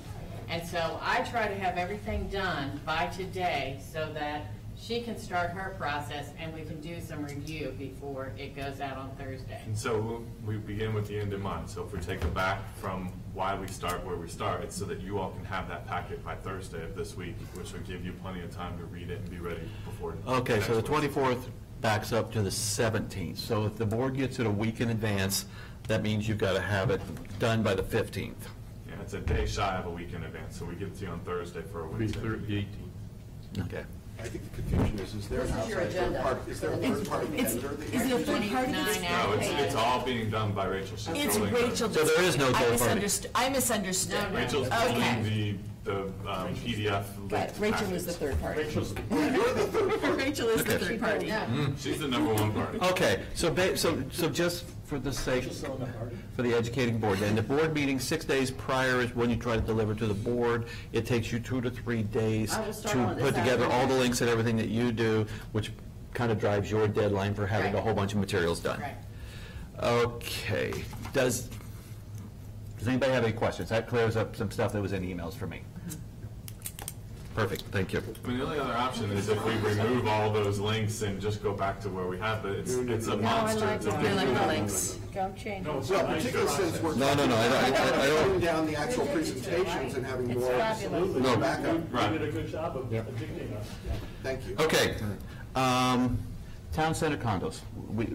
And so I try to have everything done by today so that she can start her process and we can do some review before it goes out on Thursday. And so we begin with the end in mind. So if we take it back from why we start where we start, it's so that you all can have that packet by Thursday of this week, which will give you plenty of time to read it and be ready before. Okay, so the next Wednesday. 24th backs up to the 17th. So if the board gets it a week in advance, that means you've got to have it done by the 15th. Yeah, it's a day shy of a week in advance, so we get it to you on Thursday for a Wednesday. The 18th. Okay. I think the confusion is there an This is your outside third agenda. party, is there a third party vendor? that Is there a third party? No, it's all being done by Rachel. She's It's building Rachel. So there is no third party. I misunderstood. Rachel's Okay. building the PDF. Got it. Rachel is the third party. Rachel is the third party. She's the #1 party. Okay, so just for the sake, for the educating board, then the board meeting 6 days prior is when you try to deliver to the board. It takes you 2 to 3 days I will start to on this put together all the afternoon. links and everything that you do, which kind of drives your deadline for having a Right. whole bunch of materials done. Right. Okay, does anybody have any questions? That clears up some stuff that was in emails for me. Perfect, thank you. I mean, the only other option is if we remove all those links and just go back to where we have, but it's a monster. It's a big links. Don't change No, it. it's a Well, nice particularly since process. we're No, I don't. putting down the actual presentations and having more Absolutely. No. backup. You did a good job of dictating us. Thank you. Okay. Town center condos.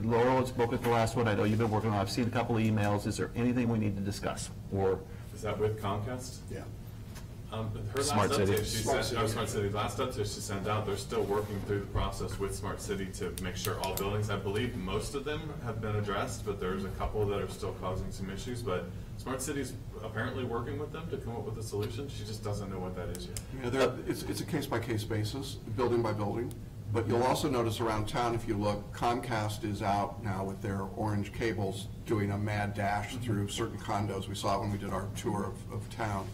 Laurel had spoke at the last one. I know you've been working on it. I've seen a couple of emails. Is there anything we need to discuss? Or, Is that with Comcast? Yeah. Her Smart last City. update, she Smart sent, City. Smart City, last update she sent out, they're still working through the process with Smart City to make sure all buildings, I believe most of them have been addressed, but there's a couple that are still causing some issues, but Smart City's apparently working with them to come up with a solution, she just doesn't know what that is yet. Yeah, it's a case-by-case basis, building by building. But you'll also notice around town, if you look, Comcast is out now with their orange cables doing a mad dash through certain condos. We saw it when we did our tour of town.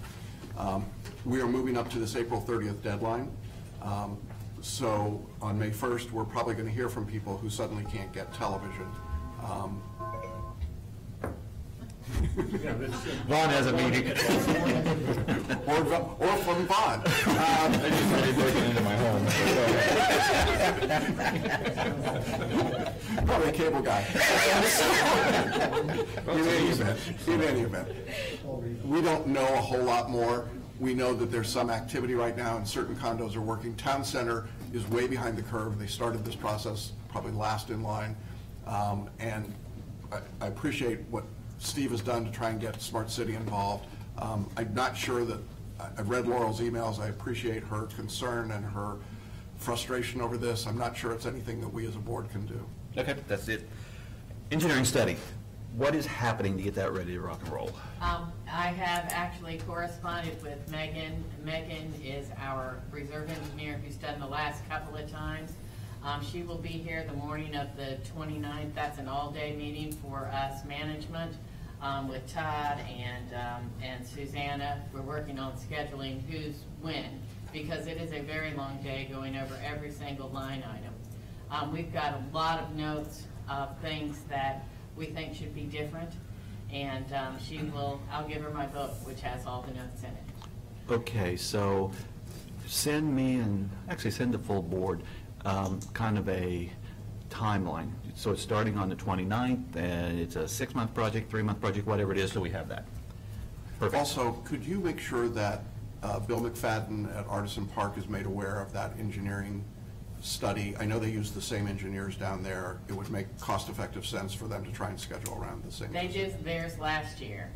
We are moving up to this April 30th deadline. So on May 1st, we're probably going to hear from people who suddenly can't get television. Vaughn has a meeting. Or from Vaughn. I just started breaking into my home. Probably a cable guy. In any event, we don't know a whole lot more. We know that there's some activity right now and certain condos are working. Town Center is way behind the curve. They started this process probably last in line. And I appreciate what Steve has done to try and get Smart City involved. I'm not sure that, I've read Laurel's emails. I appreciate her concern and her frustration over this. I'm not sure it's anything that we as a board can do. Okay, that's it. engineering study. What is happening to get that ready to rock and roll? I have actually corresponded with Megan. Megan is our reserve engineer who's done the last couple of times. She will be here the morning of the 29th. That's an all-day meeting for us management with Todd and Susanna. We're working on scheduling who's when, because it is a very long day going over every single line item. We've got a lot of notes of things that we think should be different, and I'll give her my book, which has all the notes in it. Okay, so send me, and actually send the full board, kind of a timeline. So it's starting on the 29th, and it's a 6-month project, 3-month project, whatever it is, so we have that. Perfect. Also, could you make sure that Bill McFadden at Artisan Park is made aware of that engineering study? I know they use the same engineers down there. It would make cost-effective sense for them to try and schedule around the same. They did theirs last year.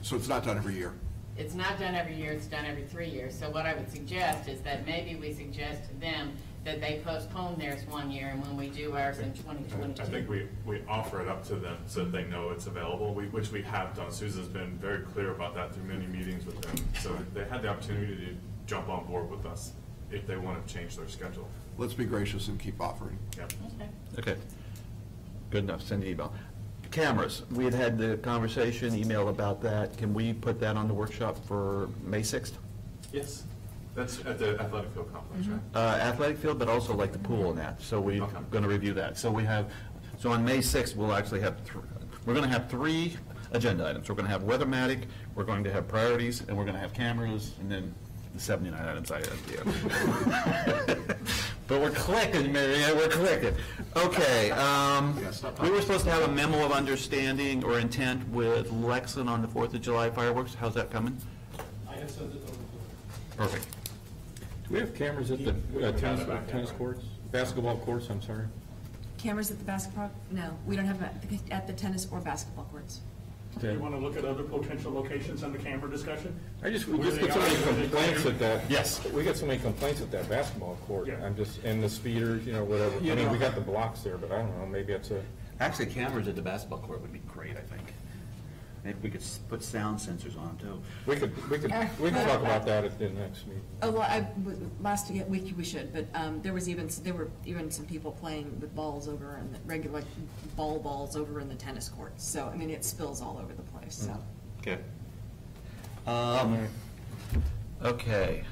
So it's not done every year? It's not done every year, it's done every 3 years. So what I would suggest is that maybe we suggest to them that they postpone theirs 1 year, and when we do ours in 2022. I think we offer it up to them so that they know it's available, which we have done. Susan's been very clear about that through many meetings with them. So they had the opportunity to jump on board with us if they want to change their schedule. Let's be gracious and keep offering. Yep. Okay. Good enough. Send the email. Cameras. We had the conversation, email about that. Can we put that on the workshop for May 6th? Yes. That's at the athletic field complex, right? Athletic field, but also like the pool and that. So we're going to review that. So so on May 6th, we'll actually have, we're going to have 3 agenda items. We're going to have Weathermatic, we're going to have priorities, and we're going to have cameras, and then the 79 items I had. But we're clicking, Mary, we're clicking. Okay, we were supposed to have a memo of understanding or intent with Lexan on the 4th of July fireworks. How's that coming? I have sent it over to them. Perfect. Do we have cameras at the tennis courts, basketball courts, I'm sorry? Cameras at the basketball? No, we don't have them at the tennis or basketball courts. Do you want to look at other potential locations on the camera discussion? We just get so many complaints at that. Yes. We get so many complaints at that basketball court. Yeah. And the speeders, whatever. I mean, we got the blocks there, but I don't know, maybe it's a. Actually, cameras at the basketball court would be great, I think. Maybe we could put sound sensors on them, too. We could talk about that at the next meeting. Oh, well, last week we should, but there were even some people playing with balls over in the regular balls over in the tennis courts. So I mean, it spills all over the place. So. Okay. Okay.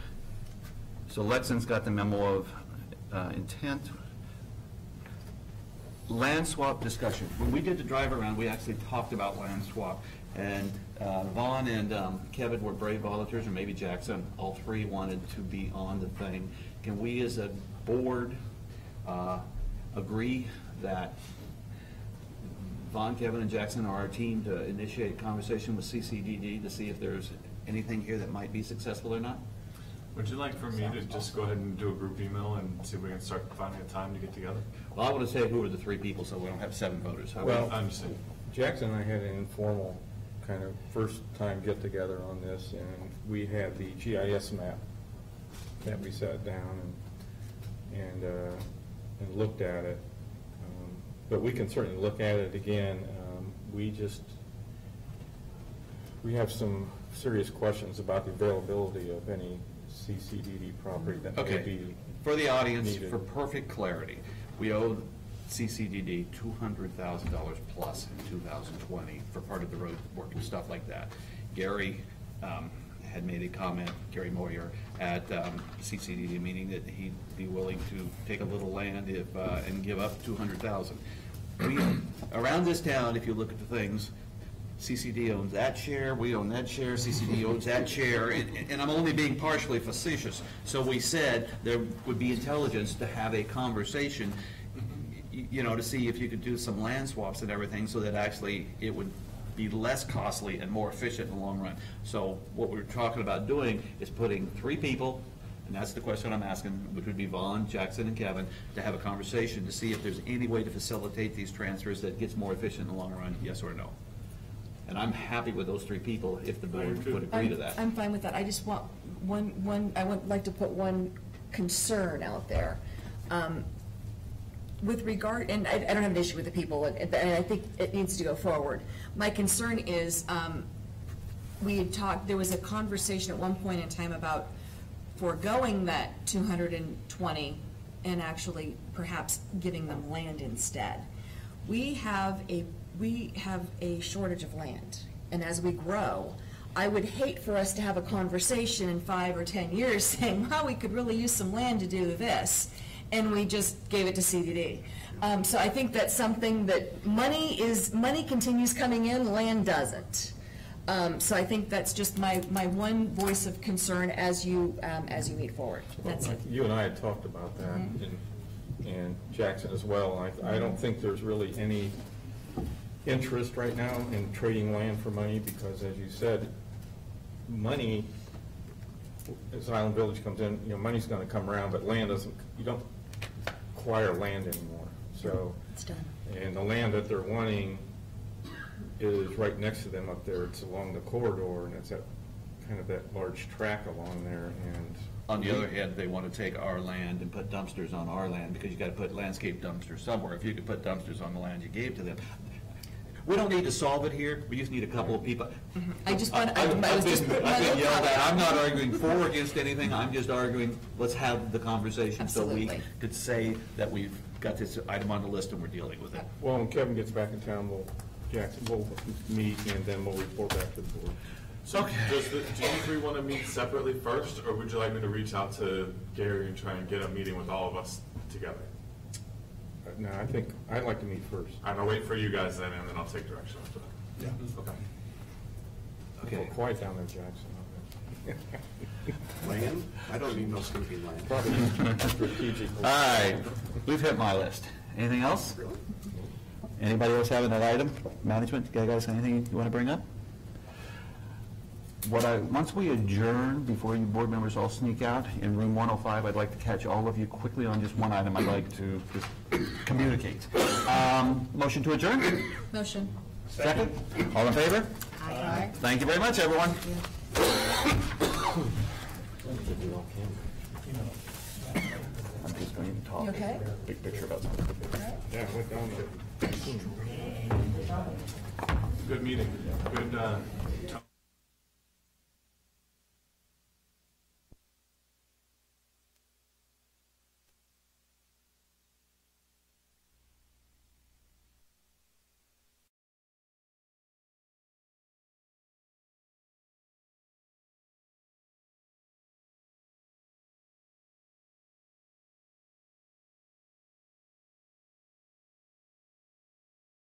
So Lexington's got the memo of intent. Land swap discussion. When we did the drive around, we actually talked about land swap. And Vaughn and Kevin were brave volunteers, or maybe Jackson, all 3 wanted to be on the thing. Can we as a board agree that Vaughn, Kevin, and Jackson are our team to initiate a conversation with CCDD to see if there's anything here that might be successful or not? Would you like for me to just go ahead and do a group email and see if we can start finding a time to get together? Well, I want to say who are the 3 people so we don't have 7 voters. Well, I understand. Jackson and I had an informal kind of first time get together on this, and we had the GIS map that we sat down and looked at it. But we can certainly look at it again. We have some serious questions about the availability of any CCDD property that may be for the audience, needed. For perfect clarity, we owe CCDD $200,000 plus in 2020 for part of the road work and stuff like that. Gary had made a comment, Gary Moyer, at CCDD meeting that he'd be willing to take a little land and give up $200,000. Around this town, if you look at the things, CCD owns that share, we own that share, CCD owns that share, and I'm only being partially facetious. So we said there would be intelligence to have a conversation, to see if you could do some land swaps and everything so that actually it would be less costly and more efficient in the long run. So what we're talking about doing is putting 3 people, and that's the question I'm asking, which would be Vaughn, Jackson, and Kevin, to have a conversation to see if there's any way to facilitate these transfers that gets more efficient in the long run, yes or no. And I'm happy with those 3 people if the board would agree to that. I'm fine with that. I just want I would like to put one concern out there. with regard, and I don't have an issue with the people, and I think it needs to go forward. My concern is, we had talked, there was a conversation at one point in time about foregoing that 220 and actually perhaps giving them land instead. We have a shortage of land, and as we grow, I would hate for us to have a conversation in 5 or 10 years saying, wow, we could really use some land to do this, and we just gave it to CDD. So I think that's something that money continues coming in, land doesn't. So I think that's just my one voice of concern as you meet forward. That's it. You and I had talked about that, and Jackson as well. I don't think there's really any interest right now in trading land for money, because as you said, money, as Island Village comes in, money's going to come around, but land doesn't. You don't acquire land anymore. So it's done. And the land that they're wanting is right next to them up there. It's along the corridor, and it's at kind of that large track along there. And on the other hand, they want to take our land and put dumpsters on our land, because you got to put landscape dumpsters somewhere. If you could put dumpsters on the land you gave to them. We don't need to solve it here. We just need a couple of people. I just I've been yelled at. I'm not arguing for or against anything. I'm just arguing, let's have the conversation. Absolutely. So we could say that we've got this item on the list and we're dealing with it. well, when Kevin gets back in town, we'll meet, and then we'll report back to the board. So, do you three want to meet separately first, or would you like me to reach out to Gary and try and get a meeting with all of us together? No, I think I'd like to meet first. I'll wait for you guys then, and then I'll take direction after that. Yeah. Okay. Okay. Quiet down there, Jackson. Land? I don't need no stinking land. Probably strategic. All right, we've hit my list. Anything else? Anybody else have that item? Management, you guys, anything you want to bring up? Once we adjourn, before you board members all sneak out, in room 105, I'd like to catch all of you quickly on just one item I'd like to just communicate. Motion to adjourn? Motion. Second? All in favor? Aye. Thank you very much, everyone. I'm just going to talk. You okay? Big picture about something. Yeah, I went down there. Good meeting. Good